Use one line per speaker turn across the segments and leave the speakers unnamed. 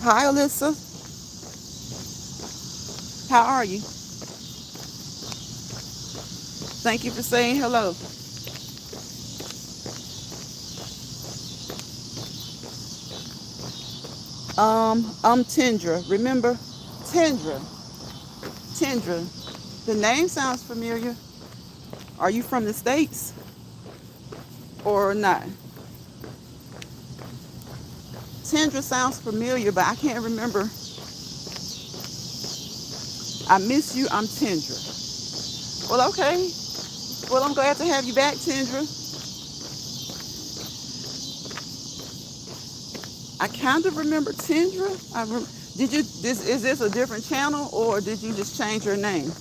Hi, Alyssa. How are you? Thank you for saying hello. I'm Tendra. Remember? Tendra. Tendra. The name sounds familiar. Are you from the States or not? Tendra sounds familiar, but I can't remember. I miss you. I'm Tendra. Well, okay. Well, I'm glad to have you back, Tendra. I kind of remember Tendra. Did you? This is this a different channel, or did you just change your name?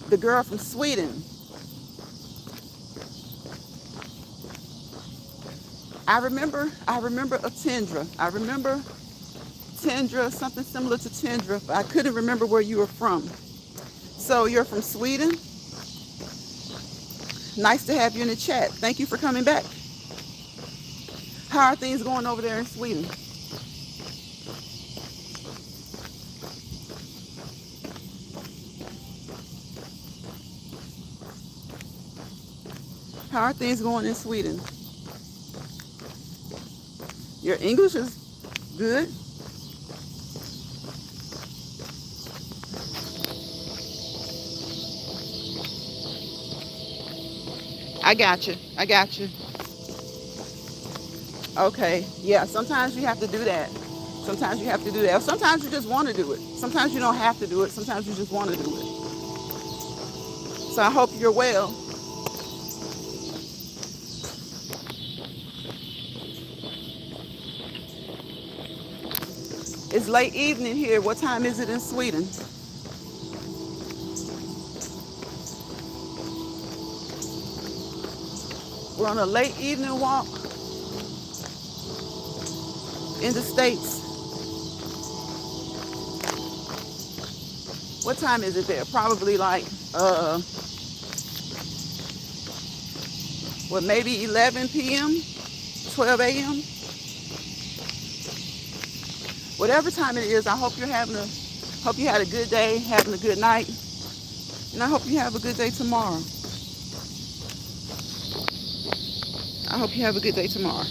The girl from Sweden. I remember a Tendra. I remember Tendra, something similar to Tendra, but I couldn't remember where you were from. So you're from Sweden. Nice to have you in the chat. Thank you for coming back. How are things going over there in Sweden? How are things going in Sweden? Your English is good. I got you. I got you. Okay. Yeah, sometimes you have to do that. Sometimes you have to do that. Or sometimes you just want to do it. Sometimes you don't have to do it. Sometimes you just want to do it. So I hope you're well. It's late evening here. What time is it in Sweden? We're on a late evening walk in the States. What time is it there? Probably like, maybe 11 p.m., 12 a.m. Whatever time it is, I hope hope you had a good day, having a good night, and I hope you have a good day tomorrow. I hope you have a good day tomorrow.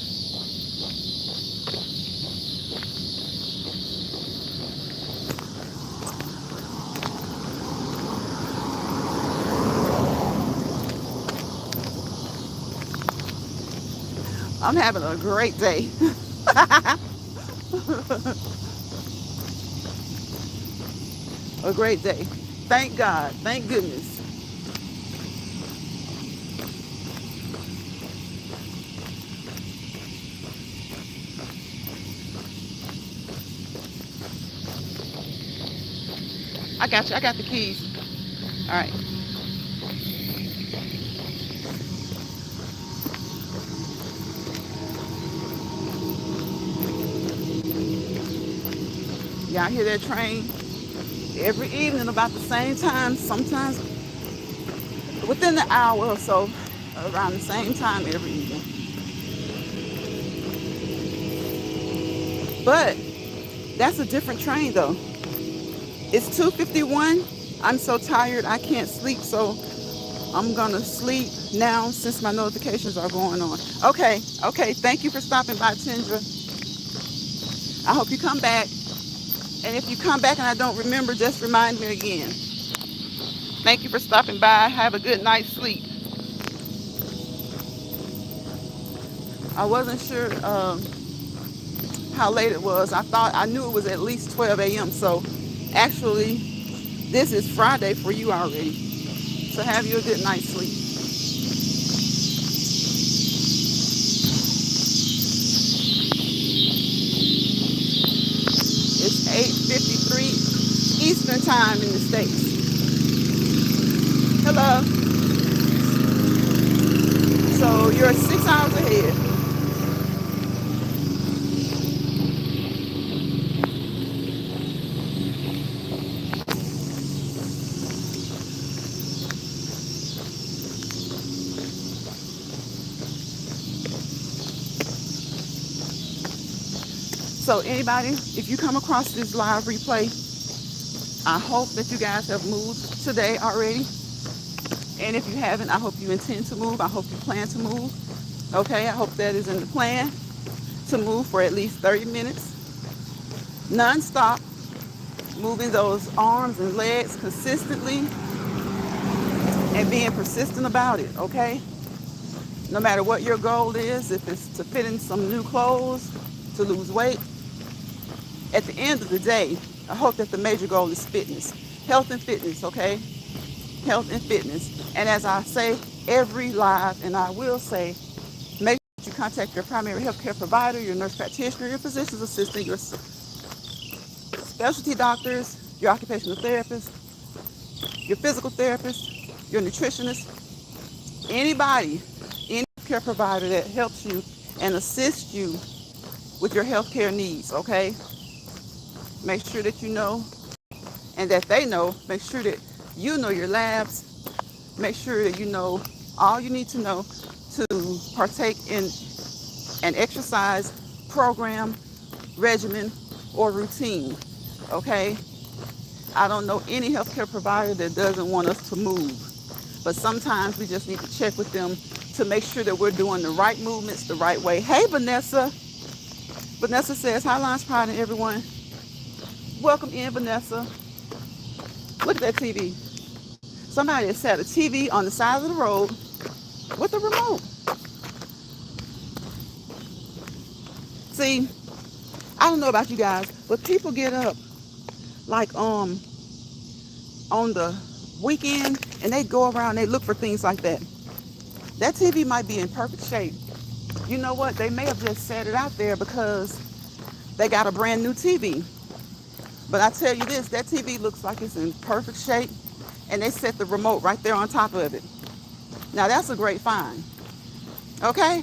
I'm having a great day. A great day. Thank God. Thank goodness. I got you. I got the keys. All right. Y'all hear that train? Every evening about the same time, sometimes within the hour or so, around the same time every evening. But that's a different train though. It's 2:51. I'm so tired I can't sleep, so I'm gonna sleep now since my notifications are going on. Okay, okay. Thank you for stopping by, Tendra. I hope you come back. And if you come back and I don't remember, just remind me again. Thank you for stopping by. Have a good night's sleep. I wasn't sure how late it was. I knew it was at least 12 a.m. So actually, this is Friday for you already. So have you a good night's sleep. It's 8:53 Eastern time in the States. Hello. So you're 6 hours ahead. So anybody, if you come across this live replay, I hope that you guys have moved today already. And if you haven't, I hope you intend to move. I hope you plan to move. Okay, I hope that is in the plan to move for at least 30 minutes, non-stop, moving those arms and legs consistently and being persistent about it, okay? No matter what your goal is, if it's to fit in some new clothes, to lose weight, at the end of the day, I hope that the major goal is fitness, health and fitness, okay? Health and fitness. And as I say every live, and I will say, make sure you contact your primary healthcare provider, your nurse practitioner, your physician's assistant, your specialty doctors, your occupational therapist, your physical therapist, your nutritionist, anybody, any care provider that helps you and assists you with your healthcare needs, okay? Make sure that you know and that they know. Make sure that you know your labs. Make sure that you know all you need to know to partake in an exercise program, regimen, or routine, okay? I don't know any healthcare provider that doesn't want us to move, but sometimes we just need to check with them to make sure that we're doing the right movements the right way. Hey, Vanessa. Vanessa says, hi, Lance Pride and everyone. Welcome in, Vanessa. Look at that TV. Somebody has set a TV on the side of the road with a remote. See, I don't know about you guys, but people get up like on the weekend and they go around, they look for things like that. That TV might be in perfect shape. You know what? They may have just set it out there because they got a brand new TV. But I tell you this, that TV looks like it's in perfect shape and they set the remote right there on top of it. Now that's a great find. Okay?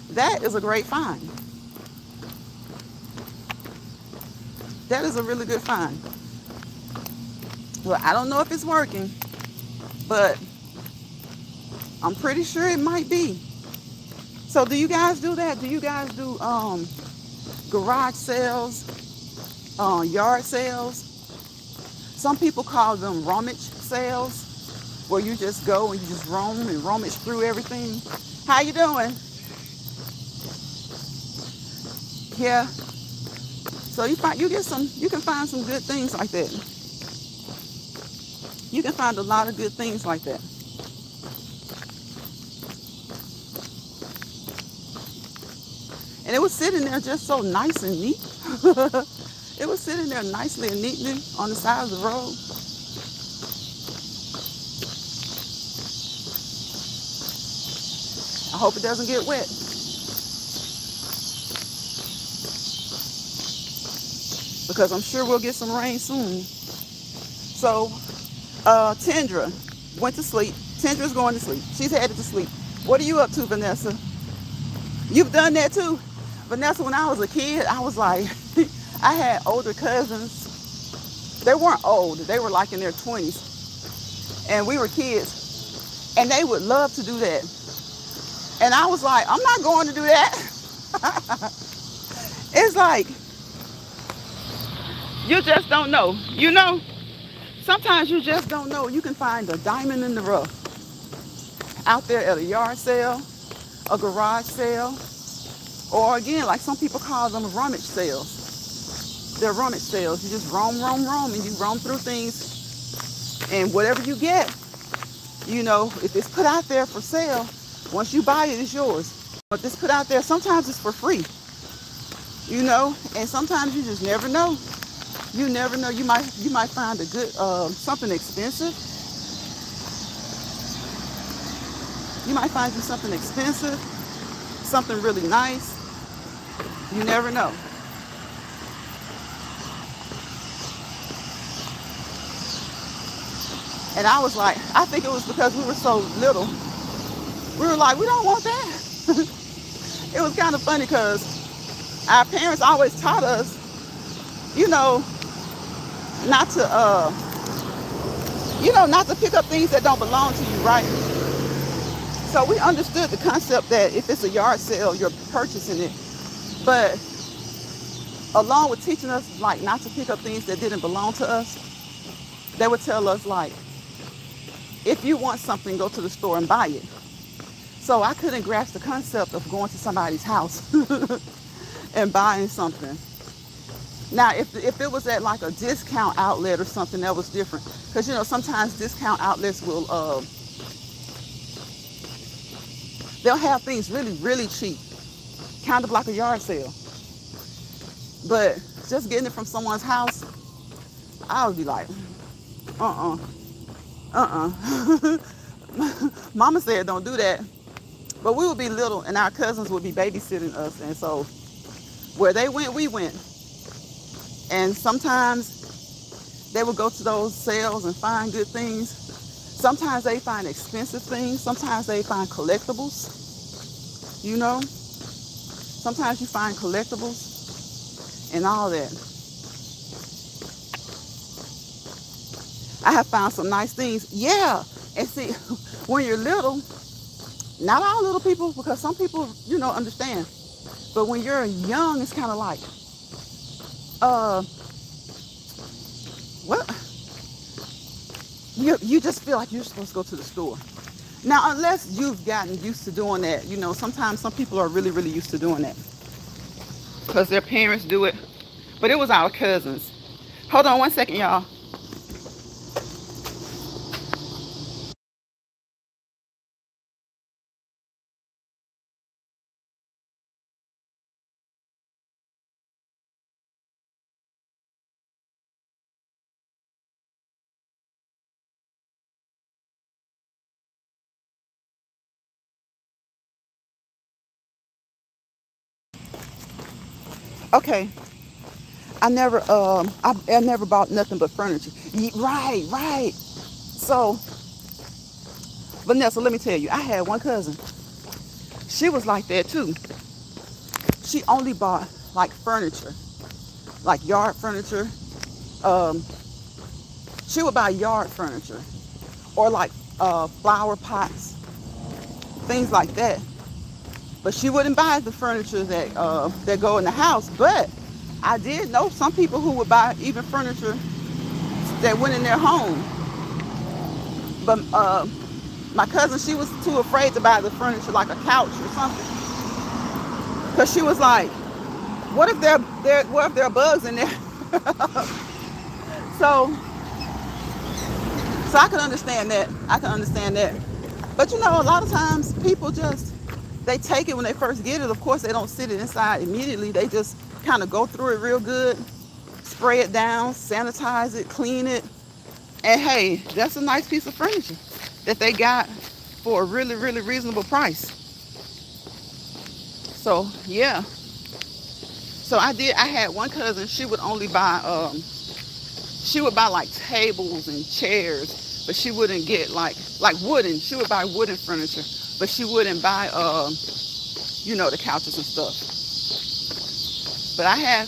That is a great find. That is a really good find. Well, I don't know if it's working, but I'm pretty sure it might be. So do you guys do that? Do you guys do garage sales, yard sales? Some people call them rummage sales, where you just go and you just roam and rummage through everything. How you doing? Yeah. So you can find some good things like that. You can find a lot of good things like that. And it was sitting there just so nice and neat. It was sitting there nicely and neatly on the side of the road. I hope it doesn't get wet. Because I'm sure we'll get some rain soon. So, Tendra went to sleep. Tendra's going to sleep. She's headed to sleep. What are you up to, Vanessa? You've done that too? Vanessa, when I was a kid, I was like, I had older cousins. They weren't old. They were like in their 20s. And we were kids. And they would love to do that. And I was like, I'm not going to do that. It's like, you just don't know. You know? Sometimes you just don't know. You can find a diamond in the rough out there at a yard sale, a garage sale, or again, like some people call them rummage sales. They're rummage sales. You just roam, and you roam through things, and whatever you get, you know, if it's put out there for sale, once you buy it, it's yours. But it's put out there, sometimes it's for free, you know, and sometimes you just never know. You never know. You might find a good something expensive. You might find you something expensive, something really nice. You never know. And I was like, I think it was because we were so little. We were like, we don't want that. It was kind of funny because our parents always taught us, you know, not to pick up things that don't belong to you, right? So we understood the concept that if it's a yard sale, you're purchasing it. But along with teaching us like not to pick up things that didn't belong to us, they would tell us like, if you want something, go to the store and buy it. So I couldn't grasp the concept of going to somebody's house and buying something. Now, if it was at like a discount outlet or something, that was different. Because, sometimes discount outlets will, they'll have things really, really cheap, kind of like a yard sale. But just getting it from someone's house, I would be like, uh-uh, uh-uh. Mama said don't do that. But we would be little, and our cousins would be babysitting us. And so where they went, we went. And sometimes they would go to those sales and find good things. Sometimes they find expensive things. Sometimes they find collectibles, you know. Sometimes you find collectibles and all that. I have found some nice things. Yeah. And see, when you're little, not all little people, because some people, understand. But when you're young, it's kind of like, uh, what? You just feel like you're supposed to go to the store. Now, unless you've gotten used to doing that, sometimes some people are really, really used to doing that because their parents do it. But it was our cousins. Hold on one second, y'all. Okay, I never bought nothing but furniture. Right, right. So, Vanessa, let me tell you, I had one cousin. She was like that too. She only bought like furniture, like yard furniture. Um, she would buy yard furniture or like flower pots, things like that. But she wouldn't buy the furniture that go in the house. But I did know some people who would buy even furniture that went in their home. But my cousin, she was too afraid to buy the furniture like a couch or something, because she was like, what if there are bugs in there? so so I can understand that. I can understand that. But a lot of times people just they take it when they first get it. Of course, they don't sit it inside immediately. They just kind of go through it real good, spray it down, sanitize it, clean it, and hey, that's a nice piece of furniture that they got for a really, really reasonable price. So yeah. So I had one cousin. She would buy like tables and chairs, but she wouldn't get like wooden. She would buy wooden furniture, but she wouldn't buy the couches and stuff. But I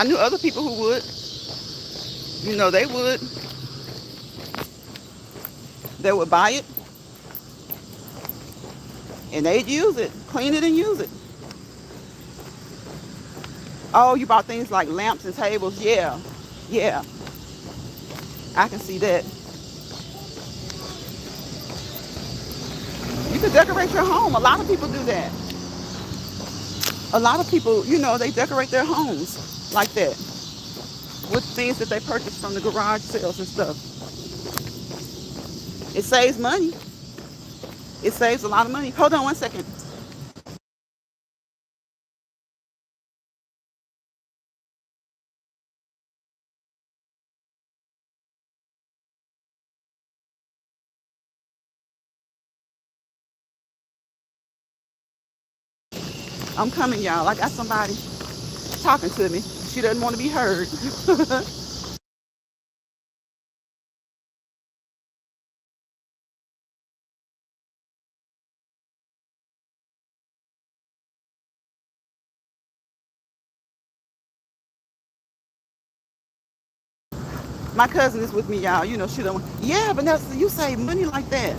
knew other people who would. They would buy it and they'd use it, clean it and use it. Oh, you bought things like lamps and tables? Yeah, yeah, I can see that. You could decorate your home. A lot of people do that. A lot of people, they decorate their homes like that with things that they purchase from the garage sales and stuff. It saves money. It saves a lot of money. Hold on one second. I'm coming, y'all. I got somebody talking to me. She doesn't want to be heard. My cousin is with me, y'all. She don't. Yeah, Vanessa, you save money like that.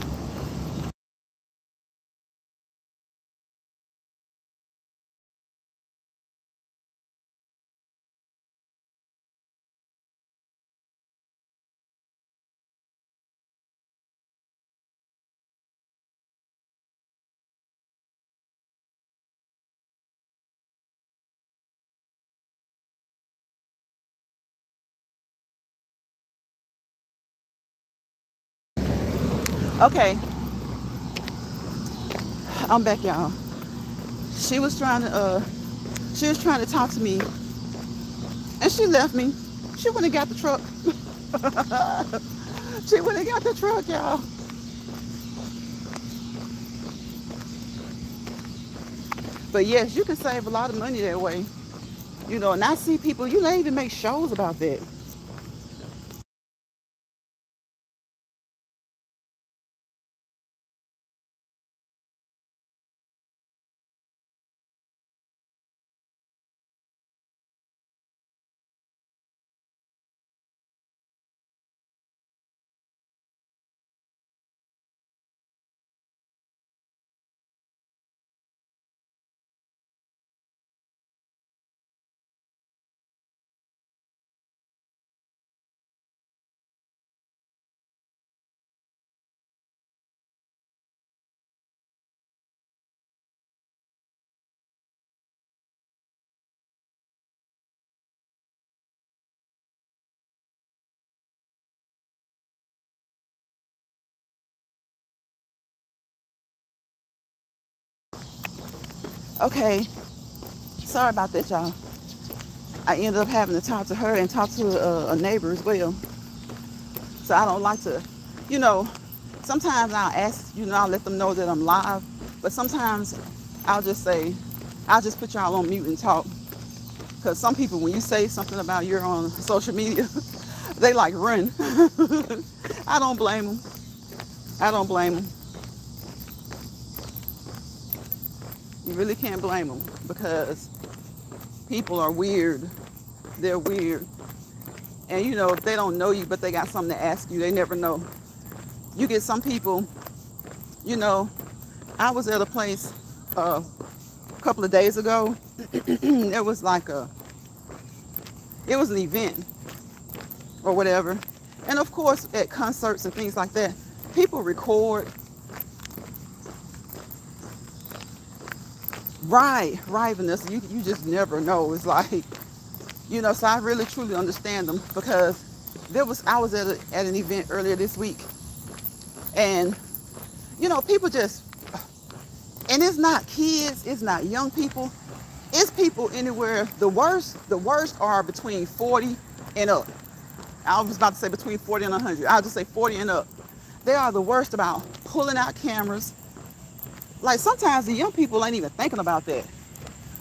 Okay, I'm back, y'all. She was trying to she was trying to talk to me, and she left me. She went and got the truck. She went and got the truck, y'all. But yes, you can save a lot of money that way. And I see people, they even make shows about that. Okay, sorry about that, y'all. I ended up having to talk to her and talk to a neighbor as well. So I don't like to, you know, sometimes I'll ask, I'll let them know that I'm live. But sometimes I'll just say, I'll just put y'all on mute and talk. Because some people, when you say something about you're on social media, they like run. I don't blame them. I don't blame them. You really can't blame them because people are weird. They're weird. And if they don't know you, but they got something to ask you, they never know. You get some people, you know, I was at a place a couple of days ago. There was it was an event or whatever. And of course, at concerts and things like that, people record. Right, Vanessa. You just never know. It's like, so I really truly understand them because I was at an event earlier this week, and people just, and it's not kids, it's not young people, it's people anywhere. The worst are between 40 and up. I was about to say between 40 and 100. I'll just say 40 and up. They are the worst about pulling out cameras. Like sometimes the young people ain't even thinking about that.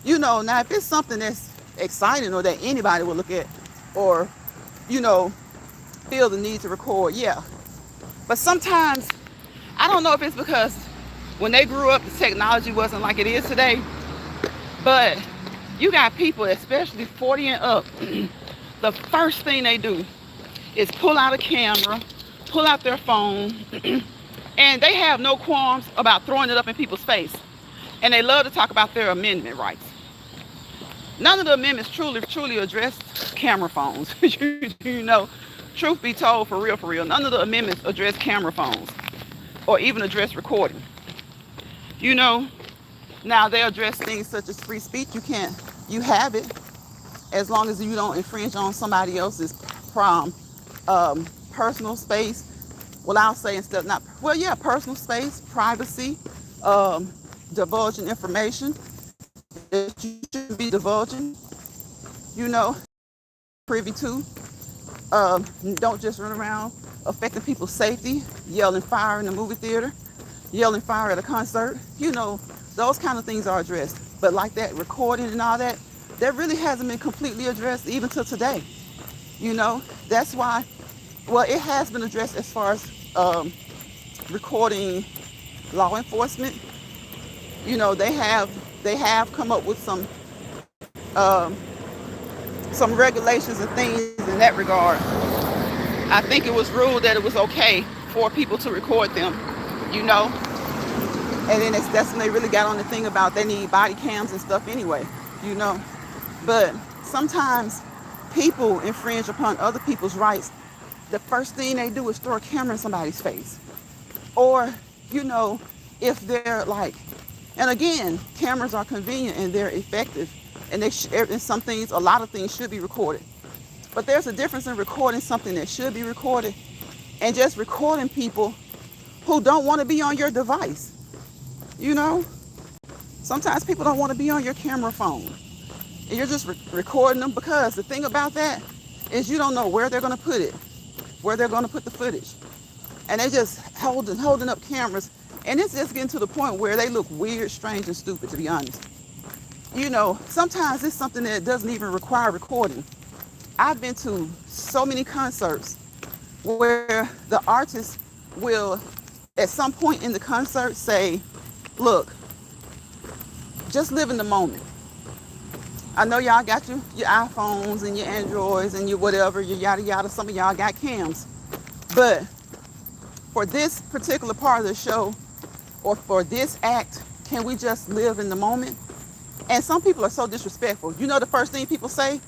Now if it's something that's exciting or that anybody will look at or, you know, feel the need to record, yeah. But sometimes, I don't know if it's because when they grew up, the technology wasn't like it is today, but you got people, especially 40 and up, the first thing they do is pull out a camera, pull out their phone, and they have no qualms about throwing it up in people's face. And they love to talk about their amendment rights. None of the amendments truly address camera phones. Truth be told, for real, none of the amendments address camera phones or even address recording. Now they address things such as free speech. You have it as long as you don't infringe on somebody else's prom, personal space. Well, I'll say instead not, well, yeah, personal space, privacy, divulging information that you shouldn't be divulging, you know, privy to. Don't just run around affecting people's safety, yelling fire in the movie theater, yelling fire at a concert. Those kind of things are addressed. But like that, recording and all that, that really hasn't been completely addressed even till today. That's why, well, it has been addressed as far as recording law enforcement. They have come up with um, some regulations and things in that regard. I think it was ruled that it was okay for people to record them, you know. And then that's when they really got on the thing about they need body cams and stuff anyway, you know. But sometimes people infringe upon other people's rights. The first thing they do is throw a camera in somebody's face. Or, if they're like, and again, cameras are convenient and they're effective. And and some things, a lot of things should be recorded. But there's a difference in recording something that should be recorded and just recording people who don't want to be on your device. You know, sometimes people don't want to be on your camera phone. And you're just recording them because the thing about that is you don't know where they're going to put it, where they're going to put the footage. And they just holding up cameras. And it's just getting to the point where they look weird, strange, and stupid, to be honest. You know, sometimes it's something that doesn't even require recording. I've been to so many concerts where the artist will, at some point in the concert, say, look, just live in the moment. I know y'all got your iPhones and your Androids and your whatever, your yada yada. Some of y'all got cams. But for this particular part of the show, or for this act, can we just live in the moment? And some people are so disrespectful. You know the first thing people say?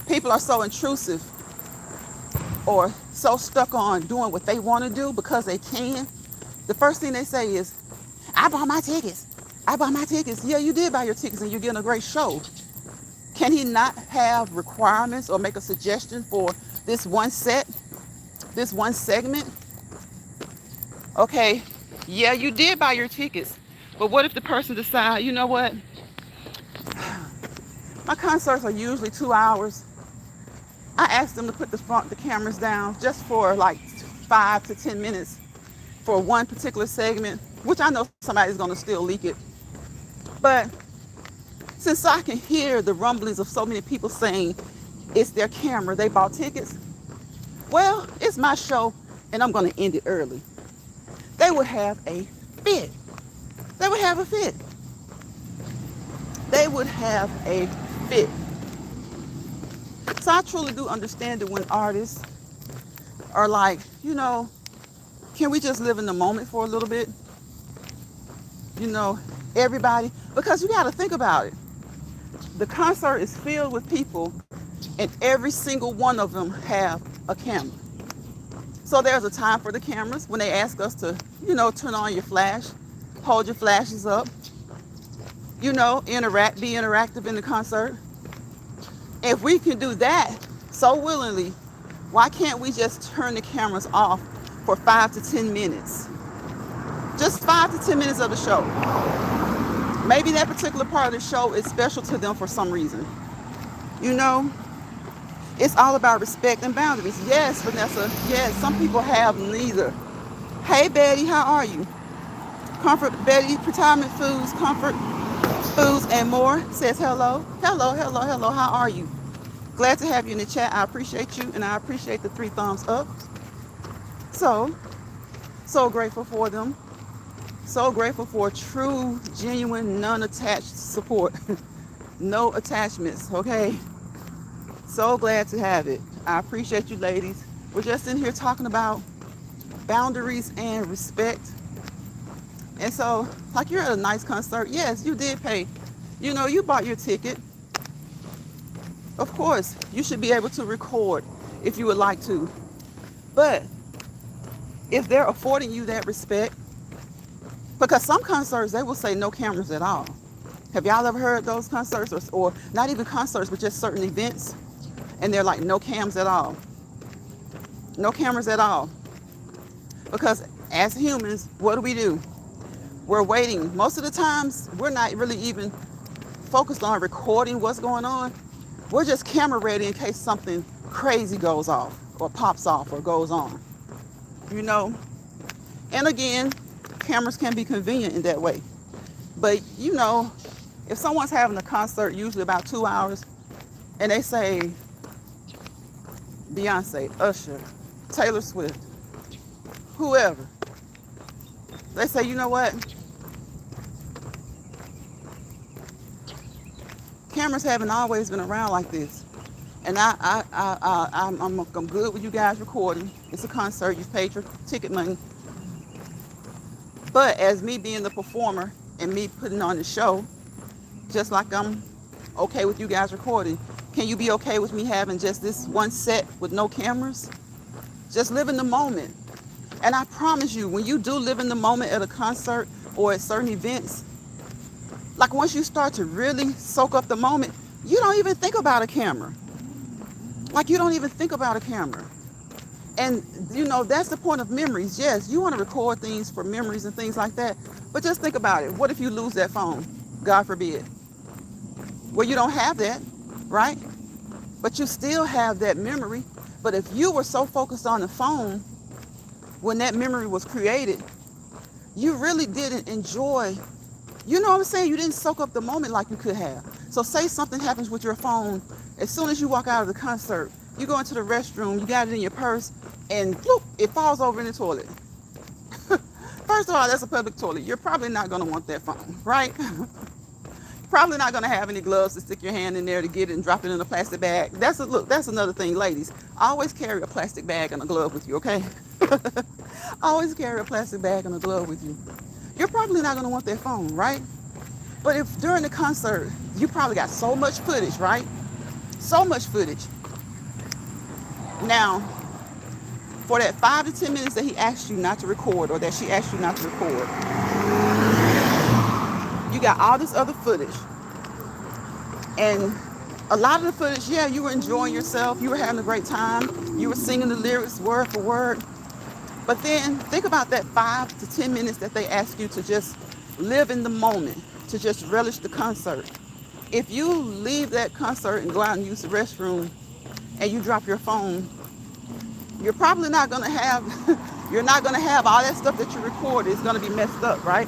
People are so intrusive or so stuck on doing what they want to do because they can. The first thing they say is, I bought my tickets. I bought my tickets. Yeah, you did buy your tickets and you're getting a great show. Can he not have requirements or make a suggestion for this one set, this one segment? Okay, yeah, you did buy your tickets, but what if the person decides, you know what? My concerts are usually 2 hours. I ask them to put the cameras down just for like 5 to 10 minutes for one particular segment, which I know somebody's going to still leak it. But since I can hear the rumblings of so many people saying it's their camera, they bought tickets, well, it's my show and I'm going to end it early. They would have a fit. They would have a fit. They would have a fit. So I truly do understand it when artists are like, you know, can we just live in the moment for a little bit? You know, everybody, because you got to think about it. The concert is filled with people and every single one of them have a camera. So there's a time for the cameras when they ask us to, you know, turn on your flash, hold your flashes up, you know, be interactive in the concert. If we can do that so willingly, why can't we just turn the cameras off for 5 to 10 minutes? Just 5 to 10 minutes of the show. Maybe that particular part of the show is special to them for some reason. You know, it's all about respect and boundaries. Yes, Vanessa, yes, some people have neither. Hey, Betty, how are you? Comfort Betty, Retirement Foods, Comfort Foods and More says hello. Hello, hello, hello, how are you? Glad to have you in the chat. I appreciate you and I appreciate the 3 thumbs up. So grateful for them. So grateful for true, genuine, non-attached support. No attachments, okay? So glad to have it. I appreciate you ladies. We're just in here talking about boundaries and respect. And so, like you're at a nice concert. Yes, you did pay. You know, you bought your ticket. Of course, you should be able to record if you would like to. But if they're affording you that respect, because some concerts, they will say no cameras at all. Have y'all ever heard those concerts? Or not even concerts, but just certain events? And they're like, no cams at all. No cameras at all. Because as humans, what do? We're waiting. Most of the times, we're not really even focused on recording what's going on. We're just camera ready in case something crazy goes off or pops off or goes on. You know? And again, cameras can be convenient in that way. But, you know, if someone's having a concert, usually about 2 hours, and they say, Beyonce, Usher, Taylor Swift, whoever. They say, you know what? Cameras haven't always been around like this. And I'm good with you guys recording. It's a concert. You've paid your ticket money. But as me being the performer and me putting on the show, just like I'm okay with you guys recording, can you be okay with me having just this one set with no cameras? Just live in the moment. And I promise you, when you do live in the moment at a concert or at certain events, like once you start to really soak up the moment, you don't even think about a camera. Like you don't even think about a camera. And that's the point of memories. Yes, you want to record things for memories and things like that. But just think about it. What if you lose that phone? God forbid. Well, you don't have that, right? But you still have that memory. But if you were so focused on the phone when that memory was created, you really didn't enjoy, you know what I'm saying? You didn't soak up the moment like you could have. So say something happens with your phone. As soon as you walk out of the concert, you go into the restroom, you got it in your purse, and bloop, it falls over in the toilet. First of all, that's a public toilet. You're probably not going to want that phone, right? Probably not going to have any gloves to stick your hand in there to get it and drop it in a plastic bag. That's another thing, ladies. Always carry a plastic bag and a glove with you, okay? Always carry a plastic bag and a glove with you. You're probably not going to want that phone, right? But if during the concert, you probably got so much footage, right? So much footage. Now, for that 5 to 10 minutes that he asked you not to record, or that she asked you not to record, you got all this other footage. And a lot of the footage, yeah, you were enjoying yourself. You were having a great time. You were singing the lyrics word for word. But then think about that 5 to 10 minutes that they ask you to just live in the moment, to just relish the concert. If you leave that concert and go out and use the restroom and you drop your phone, you're probably not going to have, you're not going to have all that stuff that you recorded. It's going to be messed up, right?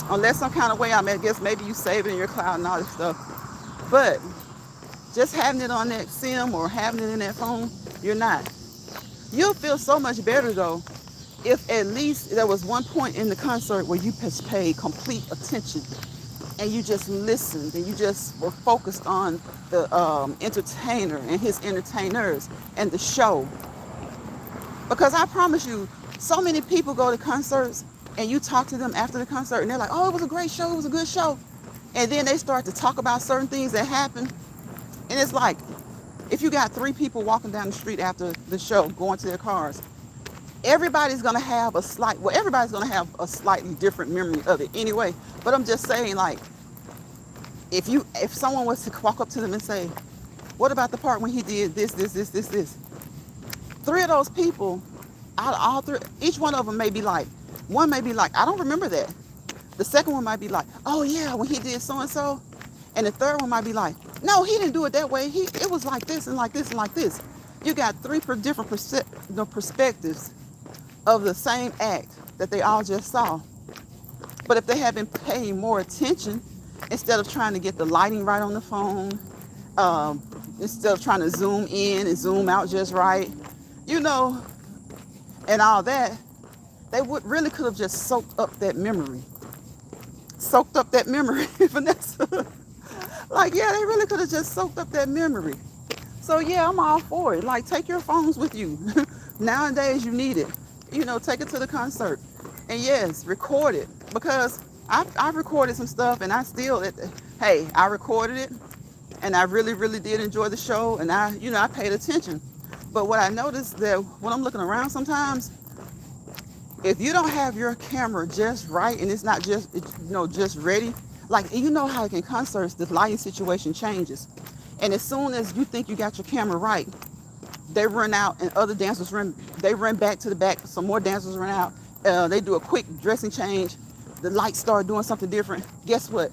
Unless some kind of way, I guess maybe you save it in your cloud and all this stuff. But just having it on that SIM or having it in that phone, you're not. You'll feel so much better, though, if at least there was one point in the concert where you just paid complete attention and you just listened and you just were focused on the entertainer and his entertainers and the show. Because I promise you, so many people go to concerts and you talk to them after the concert and they're like, oh, it was a great show, it was a good show. And then they start to talk about certain things that happened. And it's like, if you got 3 people walking down the street after the show, going to their cars, everybody's going to have everybody's going to have a slightly different memory of it anyway. But I'm just saying, like, if someone was to walk up to them and say, what about the part when he did this, 3 of those people, out of all 3, each one of them may be like, one may be like, I don't remember that. The second one might be like, oh yeah, when he did so-and-so. And the third one might be like, no, he didn't do it that way. It was like this and like this and like this. You got 3 different perspectives of the same act that they all just saw. But if they had been paying more attention, instead of trying to get the lighting right on the phone, instead of trying to zoom in and zoom out just right, and all that, they really could have just soaked up that memory. Vanessa. Like, yeah, they really could have just soaked up that memory. So, yeah, I'm all for it. Like, take your phones with you. Nowadays, you need it. Take it to the concert. And, yes, record it. Because I've recorded some stuff, and I recorded it. And I really, really did enjoy the show. And, I paid attention. But what I noticed that when I'm looking around sometimes, if you don't have your camera just right and it's not just ready, like, how in concerts, the lighting situation changes. And as soon as you think you got your camera right, they run out and other dancers run back to the back. Some more dancers run out. They do a quick dressing change. The lights start doing something different. Guess what?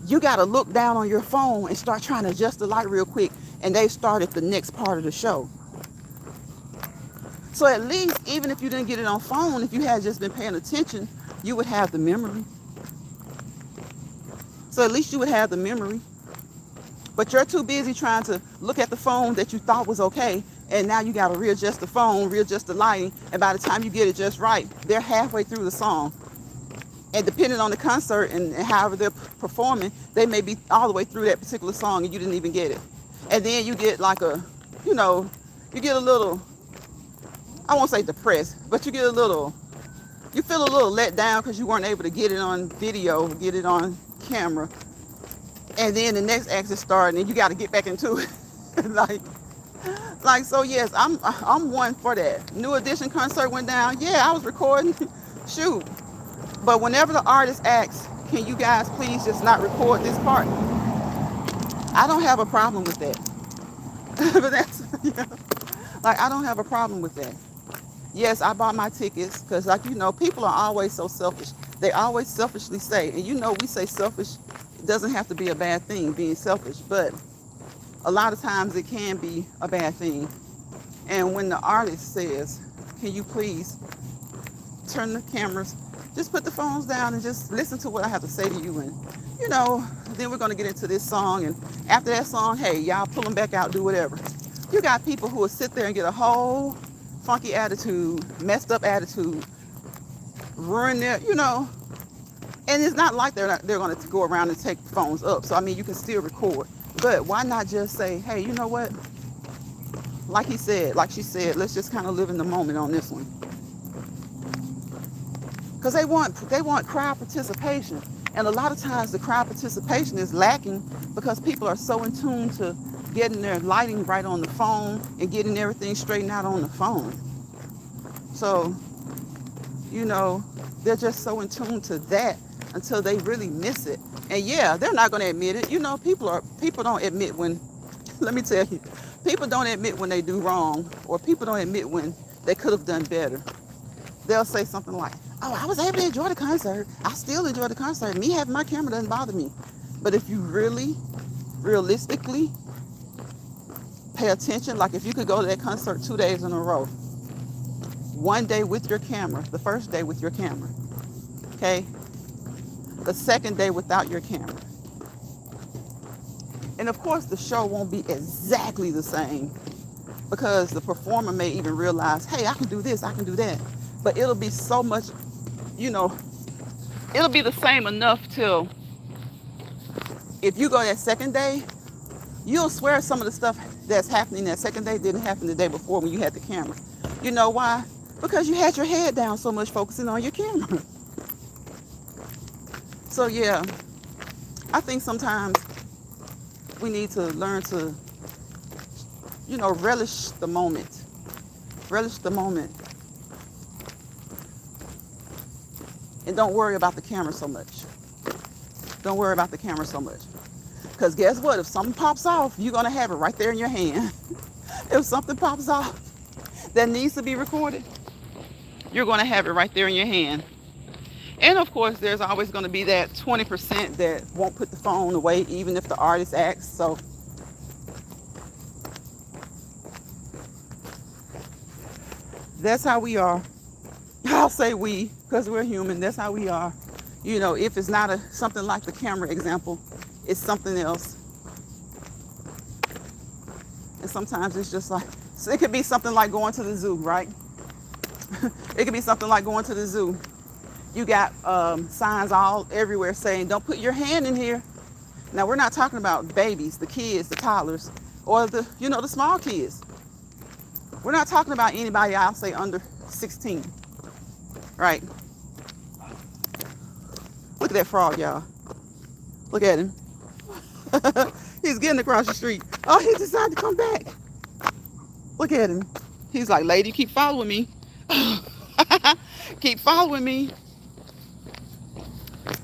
You got to look down on your phone and start trying to adjust the light real quick. And they started the next part of the show. So at least, even if you didn't get it on phone, if you had just been paying attention, you would have the memory. So at least you would have the memory. But you're too busy trying to look at the phone that you thought was okay, and now you got to readjust the phone, readjust the lighting, and by the time you get it just right, they're halfway through the song. And depending on the concert and however they're performing, they may be all the way through that particular song and you didn't even get it. And then you get like you get a little, I won't say depressed, but you feel a little let down because you weren't able to get it on video, get it on camera. And then the next act is starting and you got to get back into it. So yes, I'm one for that. New Edition concert went down. Yeah, I was recording. Shoot. But whenever the artist asks, can you guys please just not record this part? I don't have a problem with that. But that's, I don't have a problem with that. Yes, I bought my tickets because, like, people are always so selfish. They always selfishly say, and we say selfish. It doesn't have to be a bad thing, being selfish, but a lot of times it can be a bad thing. And when the artist says, can you please turn the cameras, just put the phones down and just listen to what I have to say to you. And, then we're going to get into this song. And after that song, hey, y'all pull them back out, do whatever. You got people who will sit there and get a whole funky attitude, messed up attitude, ruin their, and it's not like they're going to go around and take phones up. So, I mean, you can still record. But why not just say, hey, you know what? Like she said, let's just kind of live in the moment on this one. Because they want crowd participation. And a lot of times the crowd participation is lacking because people are so in tune to getting their lighting right on the phone and getting everything straightened out on the phone. So, they're just so in tune to that until they really miss it. And yeah, they're not going to admit it. People don't admit when, let me tell you, people don't admit when they do wrong, or people don't admit when they could have done better. They'll say something like, oh, I was able to enjoy the concert. I still enjoy the concert. Me having my camera doesn't bother me. But if you really, realistically pay attention, like if you could go to that concert 2 days in a row, one day with your camera, the first day with your camera, okay? The second day without your camera. And of course, the show won't be exactly the same because the performer may even realize, hey, I can do this, I can do that. But it'll be so much, it'll be the same enough till if you go that second day, you'll swear some of the stuff that's happening that second day didn't happen the day before when you had the camera. You know why? Because you had your head down so much focusing on your camera. So yeah, I think sometimes we need to learn to, relish the moment. Relish the moment. And don't worry about the camera so much. Don't worry about the camera so much. Because guess what? If something pops off, you're going to have it right there in your hand. If something pops off that needs to be recorded, you're going to have it right there in your hand. And of course, there's always going to be that 20% that won't put the phone away, even if the artist asks. So that's how we are. I'll say we, because we're human. That's how we are. If it's not something like the camera example, it's something else. And sometimes it's just like, so it could be something like going to the zoo, right? It could be something like going to the zoo. You got signs all everywhere saying, don't put your hand in here. Now, we're not talking about babies, the kids, the toddlers, or the small kids. We're not talking about anybody, I'll say, under 16. Right? Look at that frog, y'all. Look at him. He's getting across the street. Oh, he decided to come back. Look at him. He's like, lady, keep following me. Keep following me.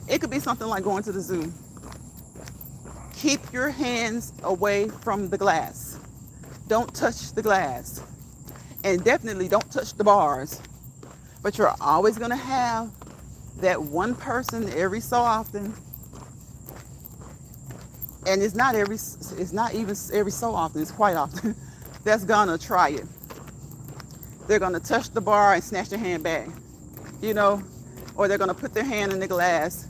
It could be something like going to the zoo. Keep your hands away from the glass. Don't touch the glass. And definitely don't touch the bars. But you're always going to have that one person every so often. And it's not even every so often, it's quite often, that's going to try it. They're going to touch the bar and snatch their hand back, or they're going to put their hand in the glass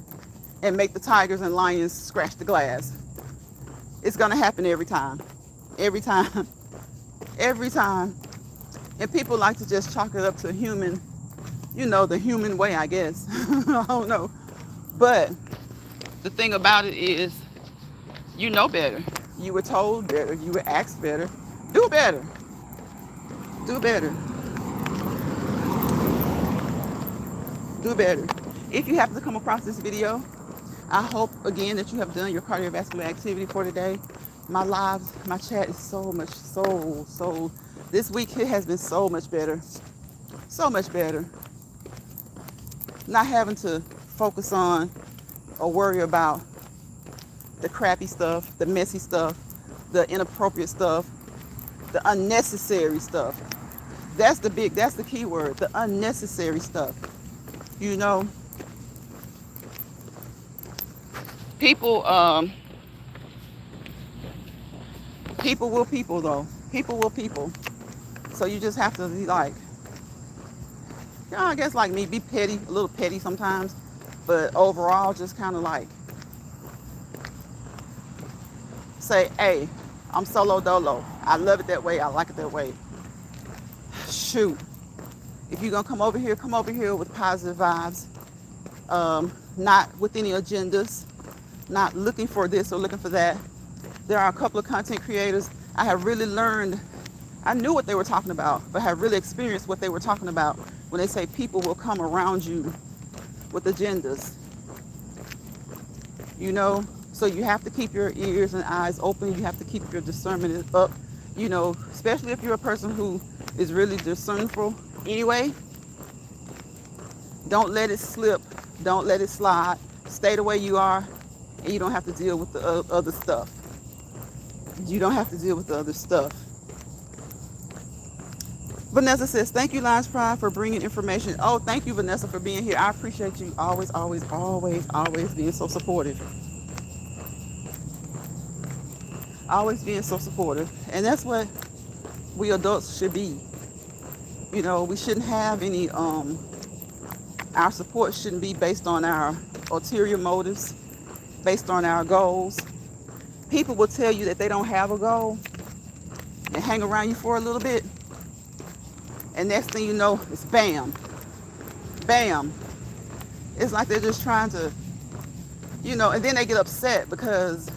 and make the tigers and lions scratch the glass. It's going to happen every time. Every time. Every time. And people like to just chalk it up to human, the human way, I guess. I don't know. But the thing about it is, you know better. You were told better. You were asked better. Do better. Do better. Do better. If you happen to come across this video, I hope, again, that you have done your cardiovascular activity for today. My chat is so, this week it has been so much better. So much better. Not having to focus on or worry about the crappy stuff, the messy stuff, the inappropriate stuff, the unnecessary stuff. That's the key word, the unnecessary stuff. You know, people, people will people though. People will people. So you just have to be like, you know, I guess like me, be petty, a little petty sometimes, but overall just kind of like say, hey, I'm solo dolo. I love it that way. I like it that way. Shoot. If you're gonna come over here with positive vibes, not with any agendas, not looking for this or looking for that. There are a couple of content creators I have really learned. I knew what they were talking about, but have really experienced what they were talking about when they say people will come around you with agendas. You know, so you have to keep your ears and eyes open. You have to keep your discernment up. You know, especially if you're a person who is really discernful anyway. Don't let it slip. Don't let it slide. Stay the way you are, and you don't have to deal with the other stuff. You don't have to deal with the other stuff. Vanessa says, thank you, Lions Pride, for bringing information. Oh, thank you, Vanessa, for being here. I appreciate you always, always, always, always being so supportive. Always being so supportive. And that's what we adults should be. You know, we shouldn't have any, our support shouldn't be based on our ulterior motives, based on our goals. People will tell you that they don't have a goal and hang around you for a little bit. And next thing you know, it's bam, bam. It's like they're just trying to, you know, and then they get upset because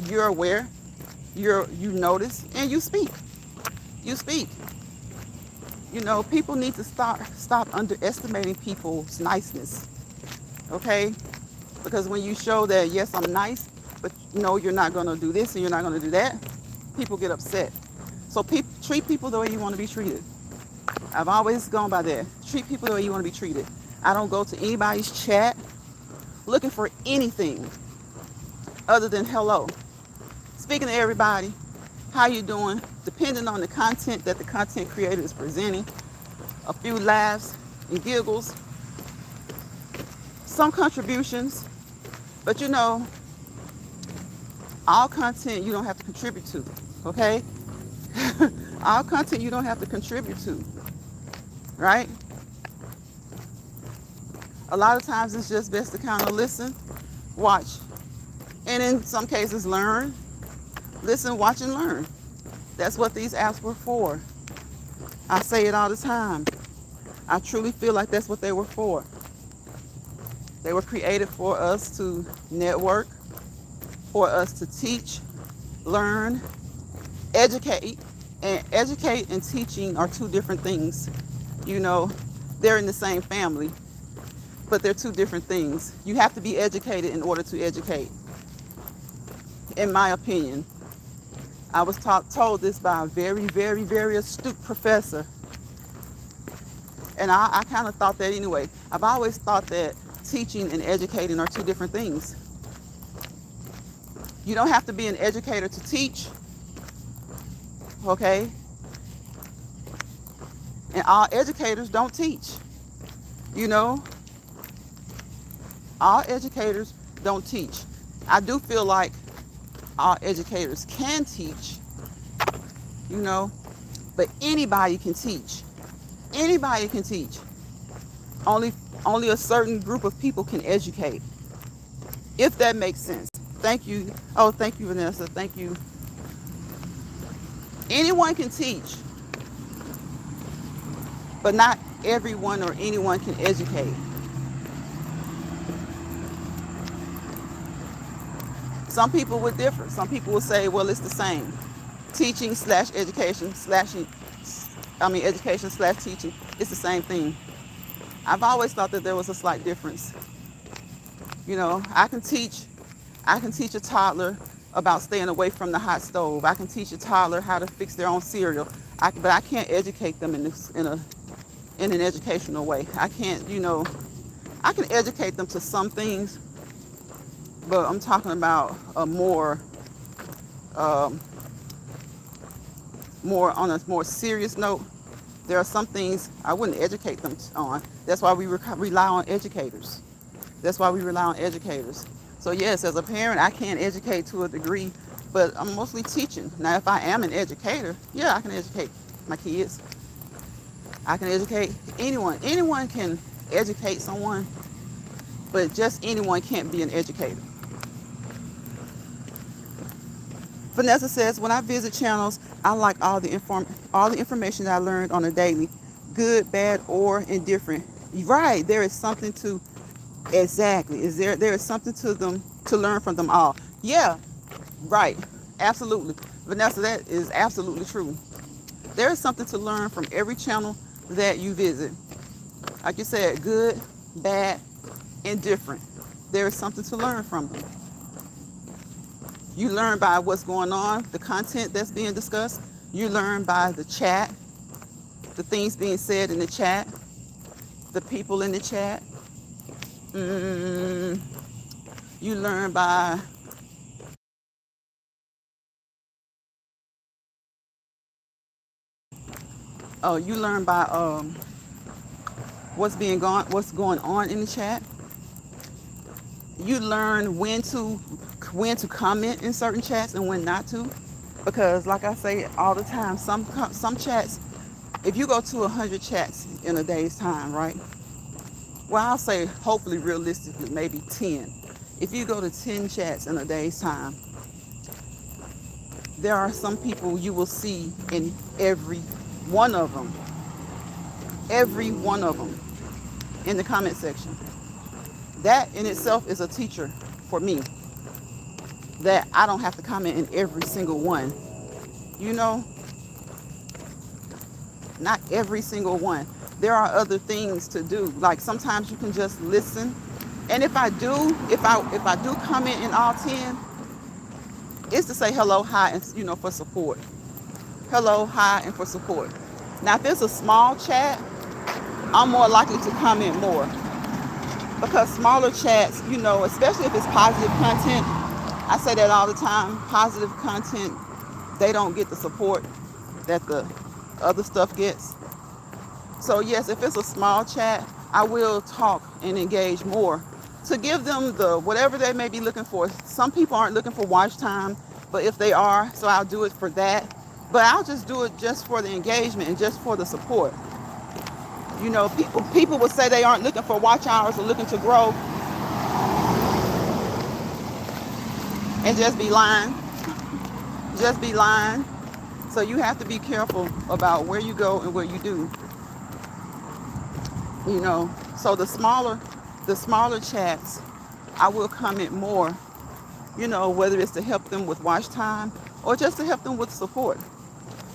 you're aware, you notice, and you speak. You speak. You know, people need to stop underestimating people's niceness. Okay? Because when you show that, yes, I'm nice, but no, you're not going to do this and you're not going to do that, people get upset. So treat people the way you want to be treated. I've always gone by that. Treat people the way you want to be treated. I don't go to anybody's chat looking for anything other than hello. Speaking to everybody, how you doing? Depending on the content that the content creator is presenting, a few laughs and giggles, some contributions, but you know, all content you don't have to contribute to, okay? All content you don't have to contribute to, right? A lot of times it's just best to kind of listen, watch, and in some cases learn. Listen, watch, and learn. That's what these apps were for. I say it all the time. I truly feel like that's what they were for. They were created for us to network, for us to teach, learn, educate. And educate and teaching are two different things. You know, they're in the same family, but they're two different things. You have to be educated in order to educate, in my opinion. I was told this by a very, very, very astute professor. And I kind of thought that anyway. I've always thought that teaching and educating are two different things. You don't have to be an educator to teach, okay? And all educators don't teach, you know? All educators don't teach. I do feel like all educators can teach, you know, but anybody can teach. Anybody can teach. Only a certain group of people can educate, if that makes sense. Thank you. Oh, thank you, Vanessa. Thank you. Anyone can teach, but not everyone or anyone can educate. Some people would differ. Some people will say, well, it's the same. Teaching slash education education slash teaching, it's the same thing. I've always thought that there was a slight difference. You know, I can teach a toddler about staying away from the hot stove. I can teach a toddler how to fix their own cereal. But I can't educate them in an educational way. I can't, you know, I can educate them to some things, but I'm talking about a more more on a more serious note, there are some things I wouldn't educate them on. That's why we rely on educators. That's why we rely on educators. So yes, as a parent, I can educate to a degree, but I'm mostly teaching. Now, if I am an educator, yeah, I can educate my kids. I can educate anyone. Anyone can educate someone, but just anyone can't be an educator. Vanessa says, when I visit channels, I like all the information that I learned on a daily, good, bad, or indifferent. Right, there is something to exactly. There is something to them to learn from them all. Yeah, right. Absolutely. Vanessa, that is absolutely true. There is something to learn from every channel that you visit. Like you said, good, bad, indifferent. There is something to learn from them. You learn by what's going on, the content that's being discussed. You learn by the chat, the things being said in the chat, the people in the chat. You learn by what's going on in the chat. You learn when to comment in certain chats and when not to, because like I say all the time, some chats, if you go to 100 chats in a day's time, right? Well, I'll say hopefully realistically maybe 10. If you go to 10 chats in a day's time, there are some people you will see in one of them, every one of them in the comment section. That in itself is a teacher for me, that I don't have to comment in every single one. You know, not every single one. There are other things to do. Like sometimes you can just listen. And if I do comment in all 10, it's to say hello, hi, and for support. Hello, hi, and for support. Now, if it's a small chat, I'm more likely to comment more, because smaller chats, especially if it's positive content, I say that all the time, positive content, they don't get the support that the other stuff gets. So yes, if it's a small chat, I will talk and engage more to give them the whatever they may be looking for. Some people aren't looking for watch time, but if they are, so I'll do it for that. But I'll just do it just for the engagement and just for the support. People will say they aren't looking for watch hours or looking to grow and just be lying. Just be lying. So you have to be careful about where you go and where you do. So the smaller chats, I will comment more, whether it's to help them with watch time or just to help them with support.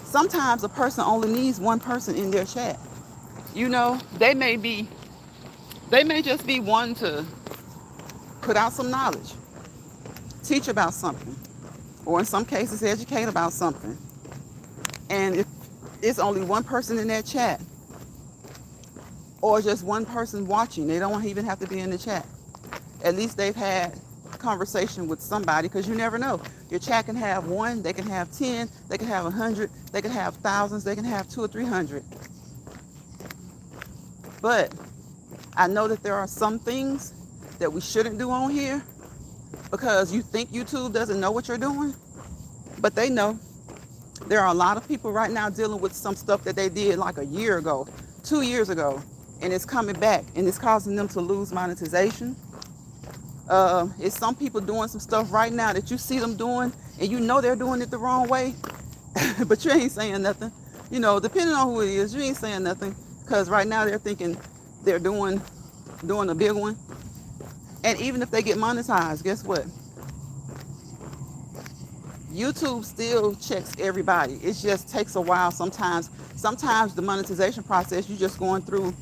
Sometimes a person only needs one person in their chat. They may just be one to put out some knowledge, teach about something, or in some cases educate about something. And if it's only one person in that chat, or just one person watching, they don't even have to be in the chat. At least they've had conversation with somebody, because you never know. Your chat can have one, they can have 10, they can have 100, they can have thousands, they can have 200 or 300. But I know that there are some things that we shouldn't do on here, because you think YouTube doesn't know what you're doing, but they know. There are a lot of people right now dealing with some stuff that they did like a year ago, 2 years ago, and it's coming back, and it's causing them to lose monetization. It's some people doing some stuff right now that you see them doing, and they're doing it the wrong way, but you ain't saying nothing. Depending on who it is, you ain't saying nothing, because right now they're thinking they're doing a big one. And even if they get monetized, guess what? YouTube still checks everybody. It just takes a while sometimes. Sometimes the monetization process, you're just going through,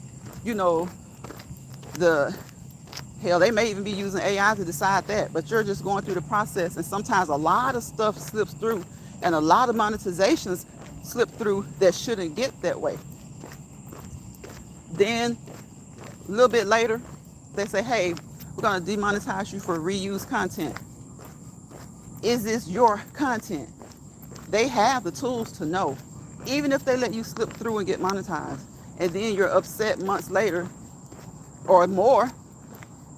they may even be using AI to decide that, but you're just going through the process, and sometimes a lot of stuff slips through, and a lot of monetizations slip through that shouldn't get that way. Then, a little bit later, they say, hey, we're going to demonetize you for reused content. Is this your content? They have the tools to know. Even if they let you slip through and get monetized, and then you're upset months later or more,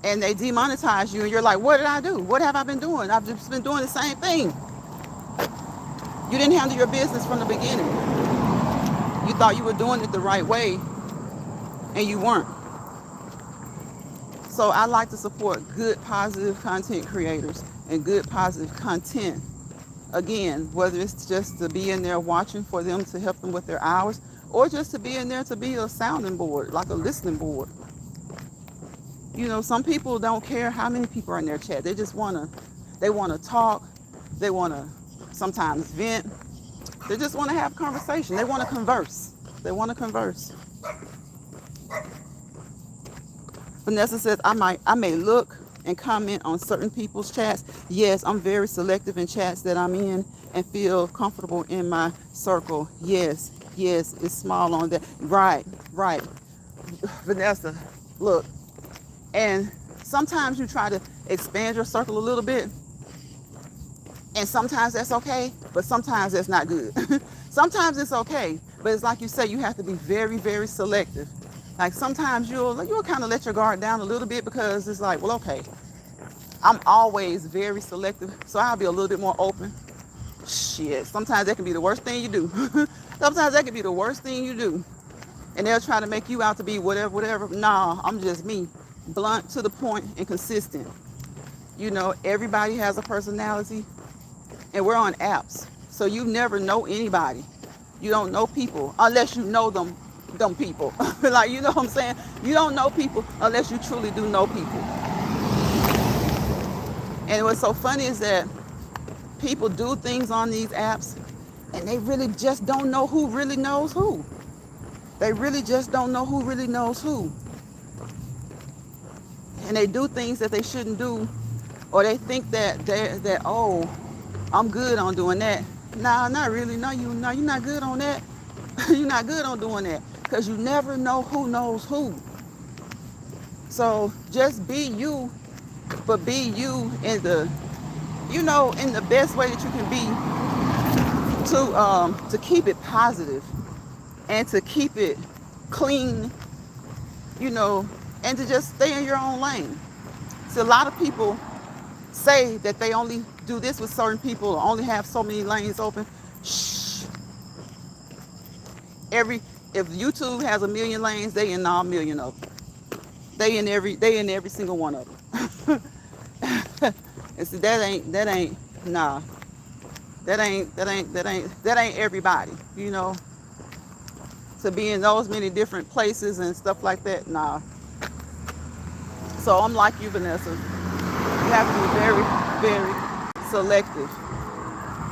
and they demonetize you, and you're like, what did I do? What have I been doing? I've just been doing the same thing. You didn't handle your business from the beginning. You thought you were doing it the right way, and you weren't. So I like to support good, positive content creators and good, positive content. Again, whether it's just to be in there watching for them to help them with their hours, or just to be in there to be a sounding board, like a listening board. You know, some people don't care how many people are in their chat. They wanna talk. They wanna sometimes vent. They just wanna have conversation. They wanna converse. They wanna converse. Vanessa says, I may look and comment on certain people's chats. Yes, I'm very selective in chats that I'm in and feel comfortable in my circle. Yes, yes, it's small on that. Right, right. Vanessa, look, and sometimes you try to expand your circle a little bit, and sometimes that's okay, but sometimes that's not good. Sometimes it's okay, but it's like you say, you have to be very, very selective. Like sometimes you'll kind of let your guard down a little bit because it's like, well, okay, I'm always very selective, so I'll be a little bit more open. Shit, sometimes that can be the worst thing you do. Sometimes that can be the worst thing you do. And they'll try to make you out to be whatever, whatever. Nah, I'm just me. Blunt, to the point, and consistent. You know, everybody has a personality, and we're on apps. So you never know anybody. You don't know people unless you know them people. Like, you know what I'm saying? You don't know people unless you truly do know people. And what's so funny is that people do things on these apps and they really just don't know who really knows who. They really just don't know who really knows who. And they do things that they shouldn't do, or they think that oh, I'm good on doing that. Nah, not really. No, you're not good on that. You're not good on doing that because you never know who knows who. So just be you, but be you in the best way that you can be to keep it positive and to keep it clean, you know, and to just stay in your own lane. So a lot of people say that they only do this with certain people, only have so many lanes open. Shh. If YouTube has 1,000,000 lanes, they in all 1,000,000 of them. They in every single one of them. And see, that ain't nah. That ain't everybody, you know. To be in those many different places and stuff like that, nah. So I'm like you, Vanessa. You have to be very, very selective.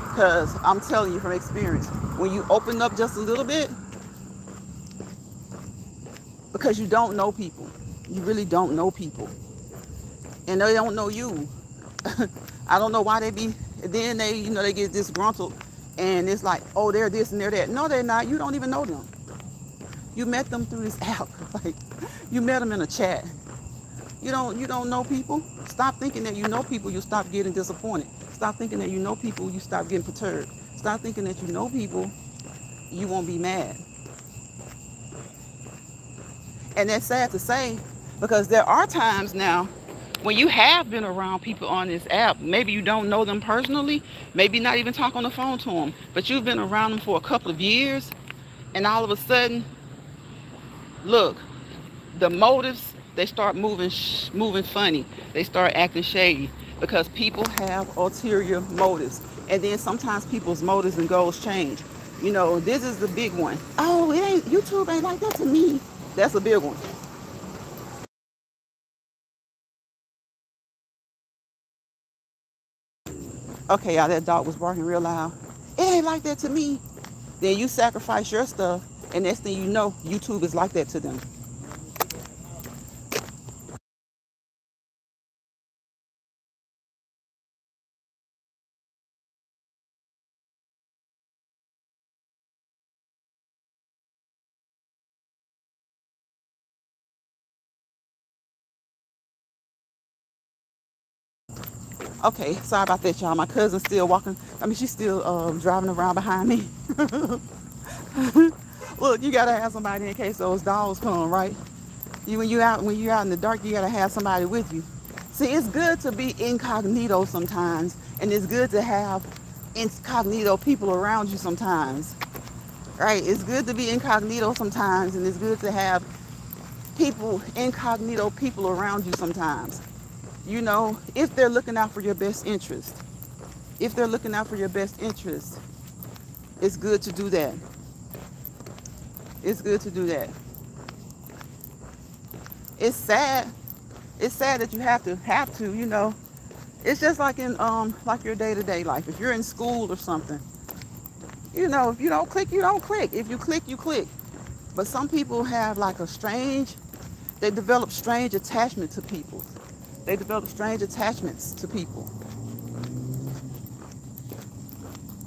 Because I'm telling you from experience, when you open up just a little bit, because you don't know people. You really don't know people. And they don't know you. I don't know why they be, then they get disgruntled and it's like, oh, they're this and they're that. No, they're not. You don't even know them. You met them through this app. Like, you met them in a chat. You don't know people. Stop thinking that you know people, you stop getting disappointed. Stop thinking that you know people, you stop getting perturbed. Stop thinking that you know people, you won't be mad. And that's sad to say, because there are times now when you have been around people on this app. Maybe you don't know them personally, maybe not even talk on the phone to them, but you've been around them for a couple of years, and all of a sudden, look, the motives, they start moving funny. They start acting shady because people have ulterior motives. And then sometimes people's motives and goals change. You know, this is the big one. Oh, YouTube ain't like that to me. That's a big one. Okay, y'all, that dog was barking real loud. It ain't like that to me. Then you sacrifice your stuff, and next thing you know, YouTube is like that to them. Okay, sorry about that, y'all. My cousin's still walking. I mean, she's still driving around behind me. Look, you gotta have somebody in case those dogs come, right? When you're out in the dark, you gotta have somebody with you. See, it's good to be incognito sometimes, and it's good to have incognito people around you sometimes. Right? It's good to be incognito sometimes, and it's good to have incognito people around you sometimes. If they're looking out for your best interest. If they're looking out for your best interest, it's good to do that. It's good to do that. It's sad. It's sad that you have to. It's just like in like your day-to-day life. If you're in school or something, if you don't click, you don't click. If you click, you click. But some people have like they develop strange attachment to people. They develop strange attachments to people.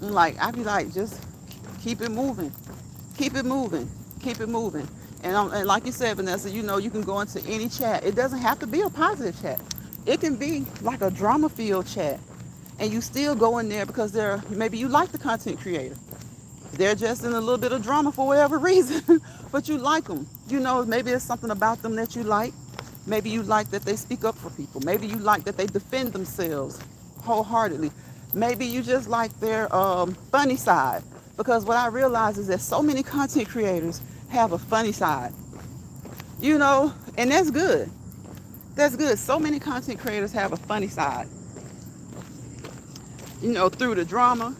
And like, I'd be like, just keep it moving. Keep it moving. Keep it moving. And like you said, Vanessa, you can go into any chat. It doesn't have to be a positive chat. It can be like a drama-filled chat. And you still go in there because maybe you like the content creator. They're just in a little bit of drama for whatever reason, but you like them. Maybe it's something about them that you like. Maybe you like that they speak up for people. Maybe you like that they defend themselves wholeheartedly. Maybe you just like their funny side. Because what I realize is that so many content creators have a funny side. And that's good. That's good. So many content creators have a funny side. Through the drama,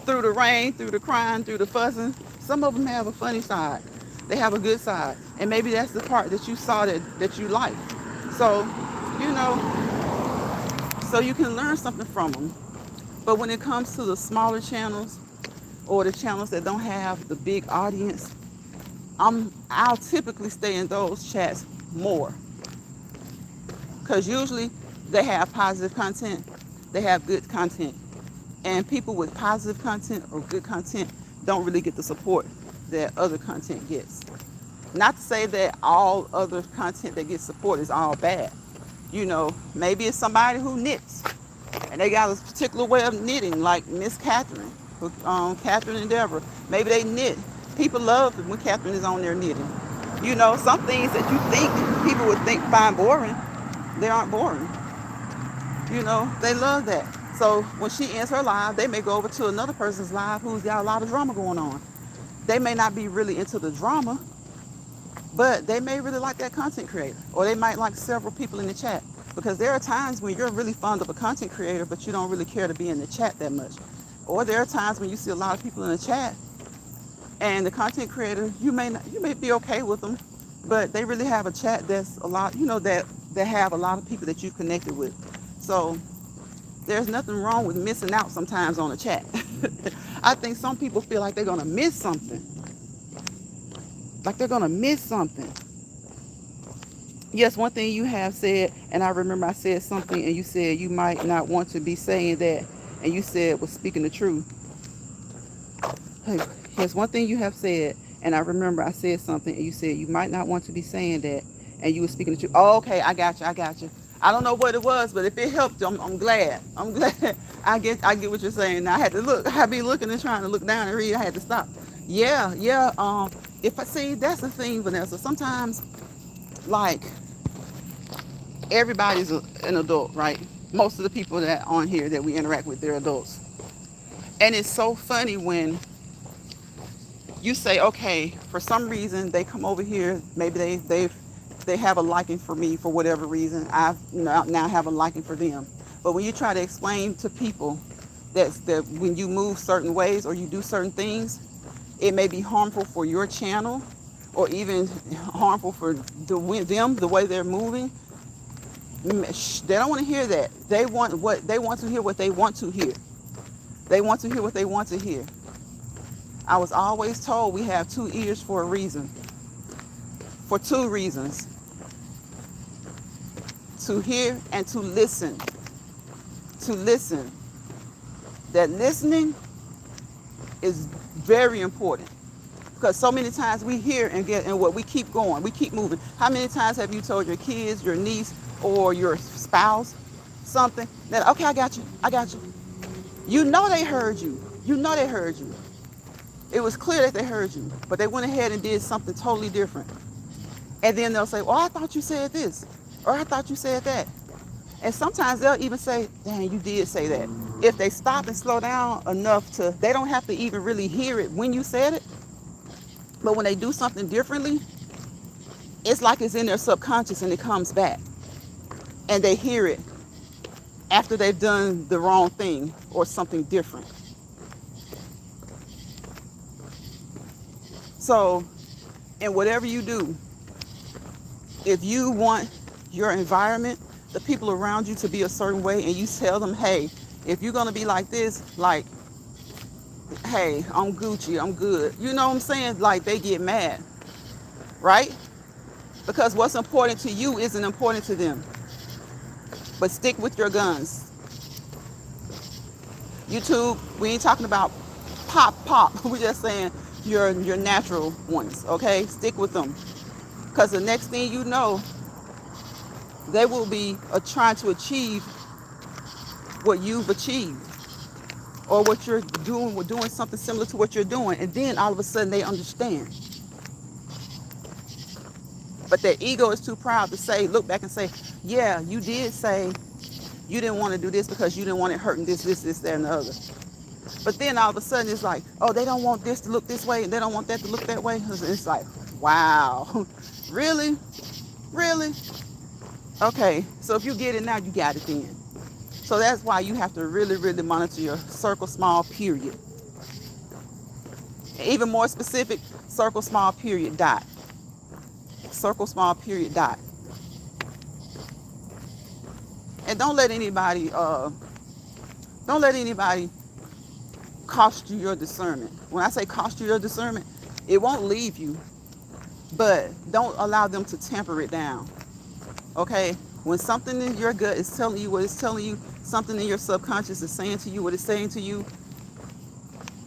through the rain, through the crying, through the fussing. Some of them have a funny side. They have a good side. And maybe that's the part that you saw that you like. So, so you can learn something from them. But when it comes to the smaller channels or the channels that don't have the big audience, I'll typically stay in those chats more. Because usually they have positive content. They have good content. And people with positive content or good content don't really get the support that other content gets. Not to say that all other content that gets support is all bad. Maybe it's somebody who knits and they got a particular way of knitting, like Miss Catherine, Catherine Endeavor. Maybe they knit. People love it when Catherine is on there knitting. Some things that you think people would find boring, they aren't boring. They love that. So when she ends her live, they may go over to another person's live who's got a lot of drama going on. They may not be really into the drama, but they may really like that content creator, or they might like several people in the chat. Because there are times when you're really fond of a content creator, but you don't really care to be in the chat that much. Or there are times when you see a lot of people in the chat, and the content creator, you may be okay with them, but they really have a chat that's a lot, that have a lot of people that you connected with. So there's nothing wrong with missing out sometimes on a chat. I think some people feel like they're gonna miss something. Like they're gonna miss something. Yes, one thing you have said, and I remember I said something, and you said you might not want to be saying that, and you said was speaking the truth. Hey, here's one thing you have said, and I remember I said something, and you said you might not want to be saying that, and you were speaking the truth. Oh, okay, I got you. I don't know what it was, but if it helped you, I'm glad. I'm glad. I get what you're saying. Now I had to look. I'd be looking and trying to look down and read. I had to stop. Yeah. If I see, that's the thing, Vanessa. Sometimes, like, everybody's an adult, right? Most of the people that on here that we interact with, they're adults. And it's so funny when you say, okay, for some reason they come over here, maybe they have a liking for me for whatever reason. I now have a liking for them. But when you try to explain to people that when you move certain ways or you do certain things, it may be harmful for your channel or even harmful for them, the way they're moving. They don't want to hear that. They want to hear what they want to hear. They want to hear what they want to hear. I was always told we have two ears for a reason. For two reasons. To hear and to listen. To listen. That listening is very important. Because so many times we hear and what we keep going, we keep moving. How many times have you told your kids, your niece, or your spouse something that, okay, I got you. You know they heard you. It was clear that they heard you, but they went ahead and did something totally different. And then they'll say, "Oh, I thought you said this," or "I thought you said that." And sometimes they'll even say, "Dang, you did say that." If they stop and slow down enough to, they don't have to even really hear it when you said it. But when they do something differently, it's like it's in their subconscious and it comes back. And they hear it after they've done the wrong thing or something different. So, in whatever you do, if you want your environment, the people around you to be a certain way, and you tell them, hey, if you're going to be like this, like, hey, I'm Gucci, I'm good. You know what I'm saying? Like, they get mad, right? Because what's important to you isn't important to them. But stick with your guns. YouTube, we ain't talking about pop. We're just saying your natural ones, okay? Stick with them. Because the next thing you know, they will be trying to achieve what you've achieved, or what you're doing. We're doing something similar to what you're doing, and then all of a sudden they understand. But their ego is too proud to say, look back and say, yeah, you did say you didn't want to do this because you didn't want it hurting this, that, and the other. But then all of a sudden it's like, oh, they don't want this to look this way and they don't want that to look that way. It's like, wow, really? Okay, so if you get it now, you got it then. So that's why you have to really, really monitor your circle small period. Even more specific, circle small period dot. Circle small period dot. And don't let anybody cost you your discernment. When I say cost you your discernment, it won't leave you, but don't allow them to temper it down. Okay? When something in your gut is telling you what it's telling you, something in your subconscious is saying to you what it's saying to you,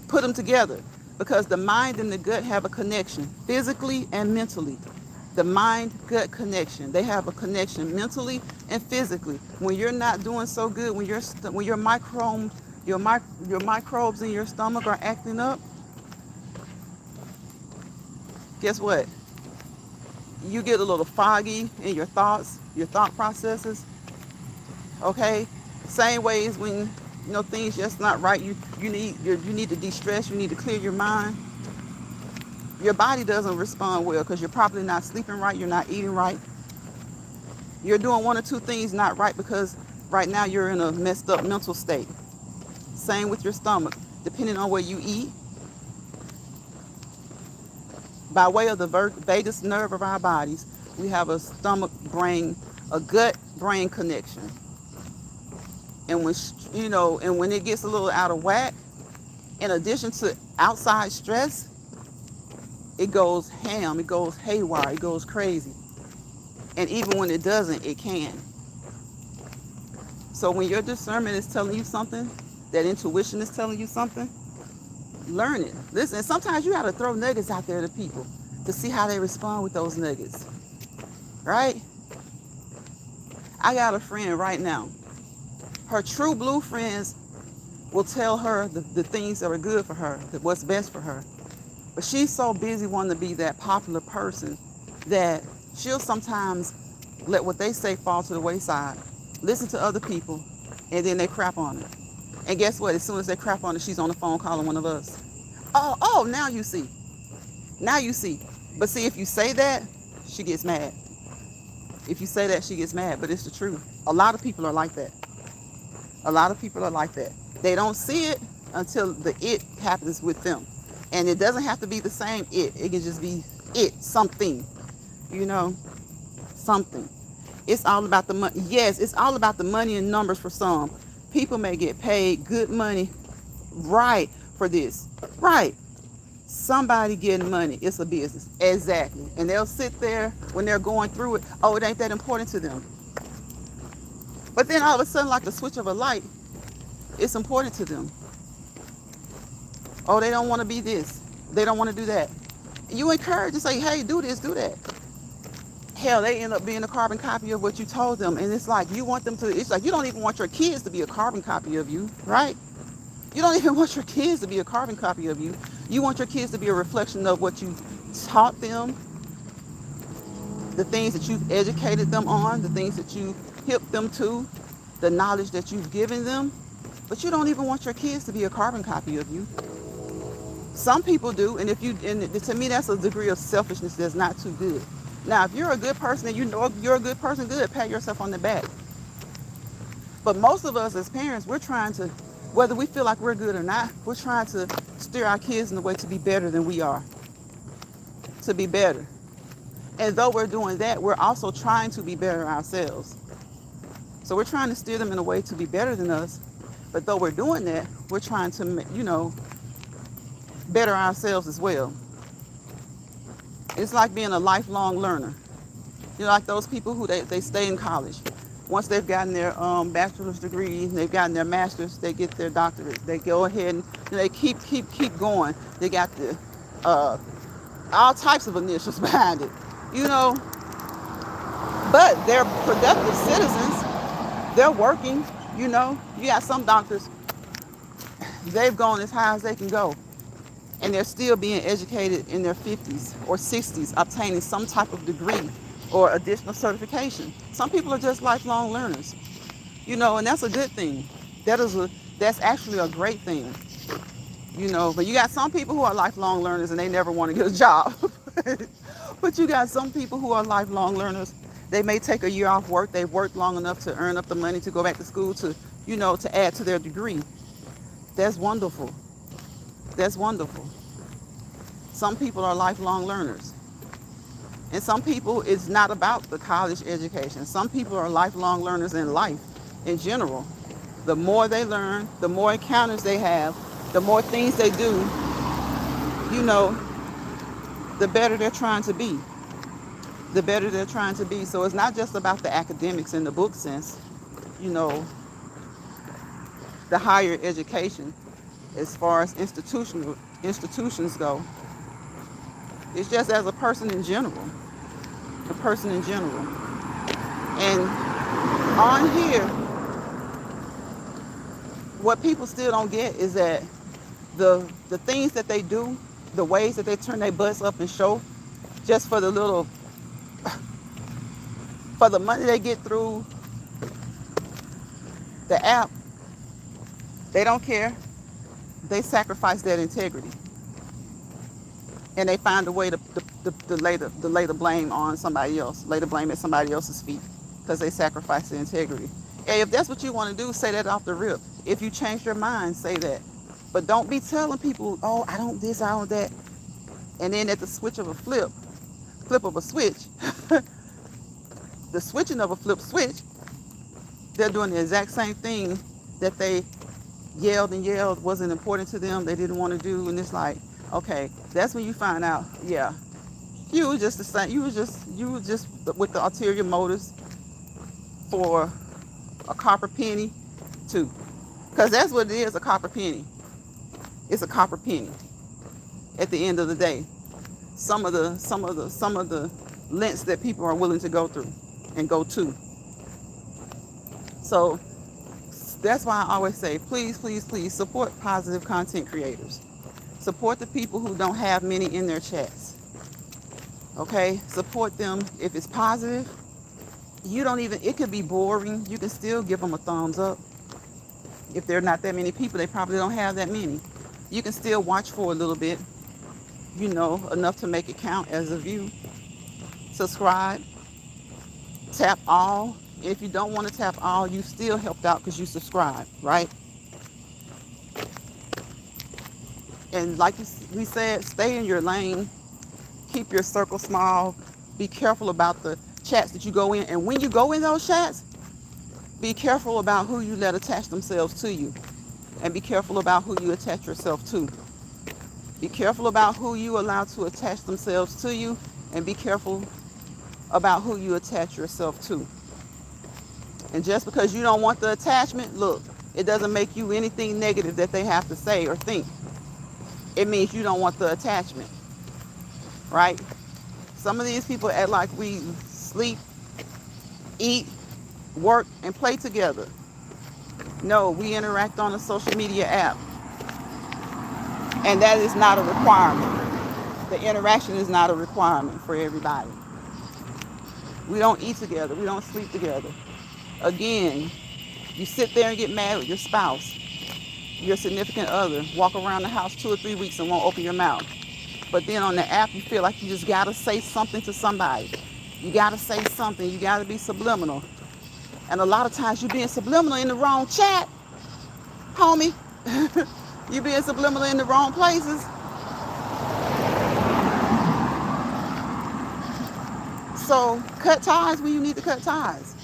put them together. Because the mind and the gut have a connection, physically and mentally. The mind-gut connection. They have a connection mentally and physically. When you're not doing so good, when your microbes in your stomach are acting up, guess what? You get a little foggy in your thoughts, your thought processes. Okay? Same ways when things just not right. You need to de-stress. You need to clear your mind. Your body doesn't respond well because you're probably not sleeping right. You're not eating right. You're doing one or two things not right because right now you're in a messed up mental state. Same with your stomach. Depending on what you eat, by way of the vagus nerve of our bodies, we have a gut-brain connection. And when it gets a little out of whack, in addition to outside stress, it goes ham, it goes haywire, it goes crazy. And even when it doesn't, it can. So when your discernment is telling you something, that intuition is telling you something, learn it. Listen, sometimes you got to throw nuggets out there to people to see how they respond with those nuggets. Right? I got a friend right now. Her true blue friends will tell her the things that are good for her, what's best for her. But she's so busy wanting to be that popular person that she'll sometimes let what they say fall to the wayside, listen to other people, and then they crap on her. And guess what? As soon as they crap on her, she's on the phone calling one of us. Oh, now you see. But see, if you say that, she gets mad. If you say that, she gets mad, but it's the truth. A lot of people are like that. They don't see it until the it happens with them. And it doesn't have to be the same it. It can just be something. Something. It's all about the money. Yes, it's all about the money and numbers for some. People may get paid good money, right, for this. Right. Somebody getting money. It's a business. Exactly. And they'll sit there when they're going through it. Oh, it ain't that important to them. But then all of a sudden, like the switch of a light, it's important to them. Oh, they don't want to be this. They don't want to do that. You encourage to say, hey, do this, do that. Hell, they end up being a carbon copy of what you told them. And it's like you want them to, it's like you don't even want your kids to be a carbon copy of you, right? You don't even want your kids to be a carbon copy of you. You want your kids to be a reflection of what you taught them, the things that you've educated them on, the things that you hipped them to, the knowledge that you've given them. But you don't even want your kids to be a carbon copy of you. Some people do, and to me, that's a degree of selfishness that's not too good. Now, if you're a good person and you know you're a good person, good, pat yourself on the back. But most of us as parents, we're trying to, whether we feel like we're good or not, we're trying to steer our kids in a way to be better than we are, to be better. And though we're doing that, we're also trying to be better ourselves. So we're trying to steer them in a way to be better than us. But though we're doing that, we're trying to, better ourselves as well. It's like being a lifelong learner. Like those people who they stay in college. Once they've gotten their bachelor's degree, they've gotten their master's, they get their doctorate. They go ahead and they keep going. They got the all types of initials behind it, But they're productive citizens. They're working, You got some doctors, they've gone as high as they can go. And they're still being educated in their 50s or 60s, obtaining some type of degree or additional certification. Some people are just lifelong learners, and that's a good thing. That's actually a great thing, But you got some people who are lifelong learners and they never want to get a job. But you got some people who are lifelong learners. They may take a year off work. They've worked long enough to earn up the money to go back to school to, to add to their degree. That's wonderful. That's wonderful. Some people are lifelong learners. And some people, it's not about the college education. Some people are lifelong learners in life in general. The more they learn, the more encounters they have, the more things they do, the better they're trying to be. The better they're trying to be. So it's not just about the academics in the book sense, the higher education as far as institutions go. It's just as a person in general. And on here, what people still don't get is that the things that they do, the ways that they turn their butts up and show, just for the money they get through the app, they don't care. They sacrifice that integrity. And they find a way to lay the blame on somebody else, lay the blame at somebody else's feet because they sacrifice the integrity. And if that's what you want to do, say that off the rip. If you change your mind, say that. But don't be telling people, oh, I don't this, I don't that. And then at the flip of a switch, the switching of a flip switch, they're doing the exact same thing that they yelled wasn't important to them, they didn't want to do. And it's like, okay, that's when you find out, yeah, you were just the same. You were just with the ulterior motives for a copper penny too, because that's what it is, a copper penny. It's a copper penny. At the end of the day, some of the lengths that people are willing to go through and go to. So that's why I always say, please, please, please support positive content creators. Support the people who don't have many in their chats. Okay? Support them. If it's positive, it could be boring. You can still give them a thumbs up. If there are not that many people, they probably don't have that many. You can still watch for a little bit, enough to make it count as a view. Subscribe. Tap all. And if you don't want to tap all, you still helped out because you subscribe, right? And like we said, stay in your lane. Keep your circle small. Be careful about the chats that you go in. And when you go in those chats, be careful about who you let attach themselves to you. And be careful about who you attach yourself to. Be careful about who you allow to attach themselves to you. And be careful about who you attach yourself to. And just because you don't want the attachment, look, it doesn't make you anything negative that they have to say or think. It means you don't want the attachment, right? Some of these people act like we sleep, eat, work, and play together. No, we interact on a social media app. And that is not a requirement. The interaction is not a requirement for everybody. We don't eat together. We don't sleep together. Again, you sit there and get mad with your spouse, your significant other, walk around the house 2 or 3 weeks and won't open your mouth. But then on the app, you feel like you just got to say something to somebody. You got to say something. You got to be subliminal. And a lot of times you're being subliminal in the wrong chat, homie. You're being subliminal in the wrong places. So cut ties when you need to cut ties.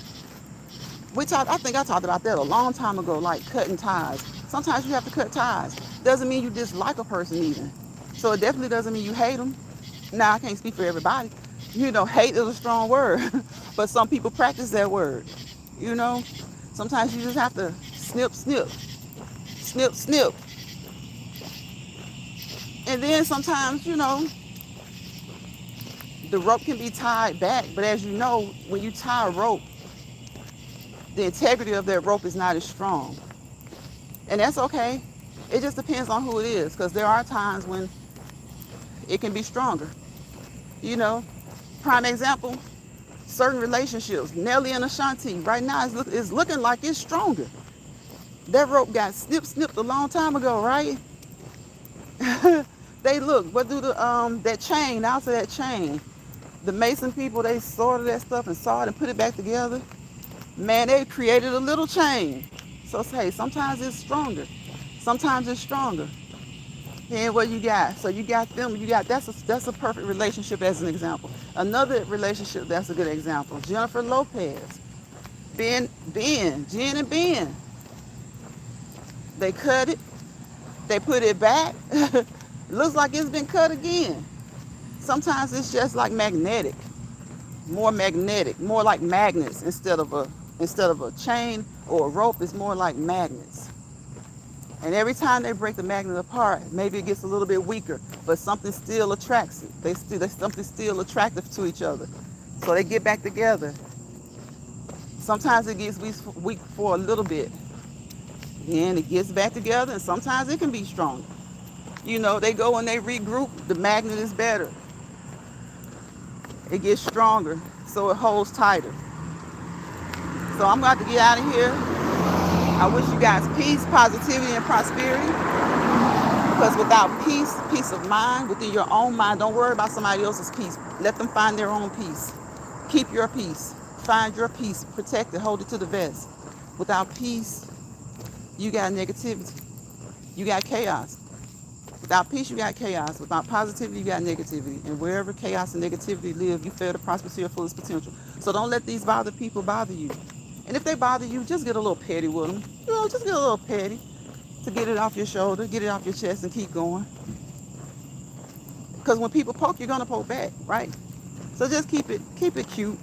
I think I talked about that a long time ago, like cutting ties. Sometimes you have to cut ties. Doesn't mean you dislike a person even. So it definitely doesn't mean you hate them. Now, I can't speak for everybody. Hate is a strong word, but some people practice that word. You know, sometimes you just have to snip, snip, snip, snip. And then sometimes, the rope can be tied back. But as you know, when you tie a rope, the integrity of that rope is not as strong. And that's okay. It just depends on who it is, because there are times when it can be stronger. Prime example, certain relationships, Nelly and Ashanti, right now is looking like it's stronger. That rope got snipped a long time ago, right? What do that chain, I'll say that chain. The Mason people, they sorted that stuff and sawed and put it back together. Man, they created a little chain. So hey, sometimes it's stronger. Sometimes it's stronger. And what you got? So you got them, that's a perfect relationship as an example. Another relationship that's a good example. Jennifer Lopez. Jen and Ben. They cut it. They put it back. Looks like it's been cut again. Sometimes it's just like magnetic, more like magnets instead of a chain or a rope. It's more like magnets. And every time they break the magnet apart, maybe it gets a little bit weaker, but something still attracts it. There's something still attractive to each other. So they get back together. Sometimes it gets weak for a little bit. Then it gets back together, and sometimes it can be strong. They go and they regroup, the magnet is better. It gets stronger, so it holds tighter. So I'm about to get out of here. I wish you guys peace, positivity, and prosperity. Because without peace of mind, within your own mind, don't worry about somebody else's peace. Let them find their own peace. Keep your peace. Find your peace. Protect it. Hold it to the vest. Without peace, you got negativity. You got chaos. Without peace, you got chaos. Without positivity, you got negativity. And wherever chaos and negativity live, you fail to prosper to your fullest potential. So don't let these people bother you. And if they bother you, just get a little petty with them. Just get a little petty to get it off your shoulder, get it off your chest, and keep going. Because when people poke, you're going to poke back, right? So just keep it cute.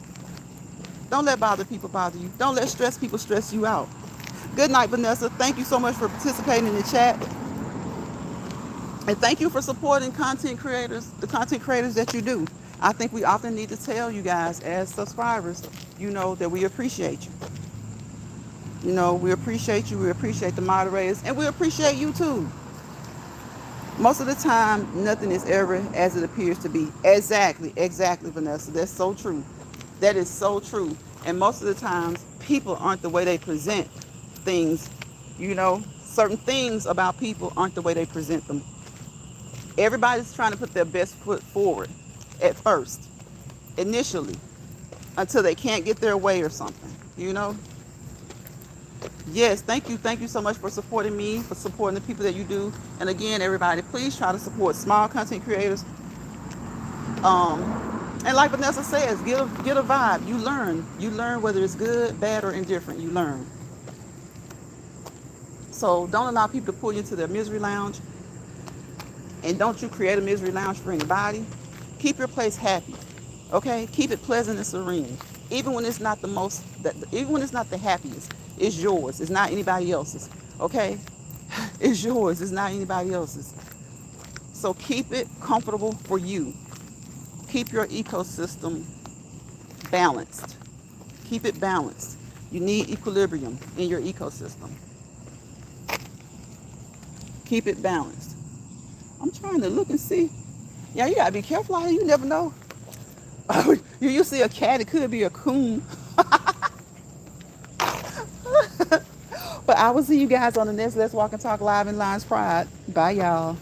Don't let people bother you. Don't let stress people stress you out. Good night, Vanessa. Thank you so much for participating in the chat. And thank you for supporting the content creators that you do. I think we often need to tell you guys as subscribers, that we appreciate you. We appreciate you. We appreciate the moderators. And we appreciate you too. Most of the time, nothing is ever as it appears to be. Exactly, Vanessa. That's so true. That is so true. And most of the times, people aren't the way they present things. Certain things about people aren't the way they present them. Everybody's trying to put their best foot forward at first, initially, until they can't get their way or something, Yes, thank you. Thank you so much for supporting me, for supporting the people that you do. And again, everybody, please try to support small content creators. And like Vanessa says, get a vibe. You learn whether it's good, bad, or indifferent. You learn. So don't allow people to pull you into their misery lounge. And don't you create a misery lounge for anybody. Keep your place happy, okay? Keep it pleasant and serene. Even when it's not the happiest, it's yours. It's not anybody else's, okay? It's yours. It's not anybody else's. So keep it comfortable for you. Keep your ecosystem balanced. Keep it balanced. You need equilibrium in your ecosystem. Keep it balanced. I'm trying to look and see. Yeah, you gotta be careful out here. You never know. You see a cat, it could be a coon. But I will see you guys on the next Let's Walk and Talk Live in Lions Pride. Bye, y'all.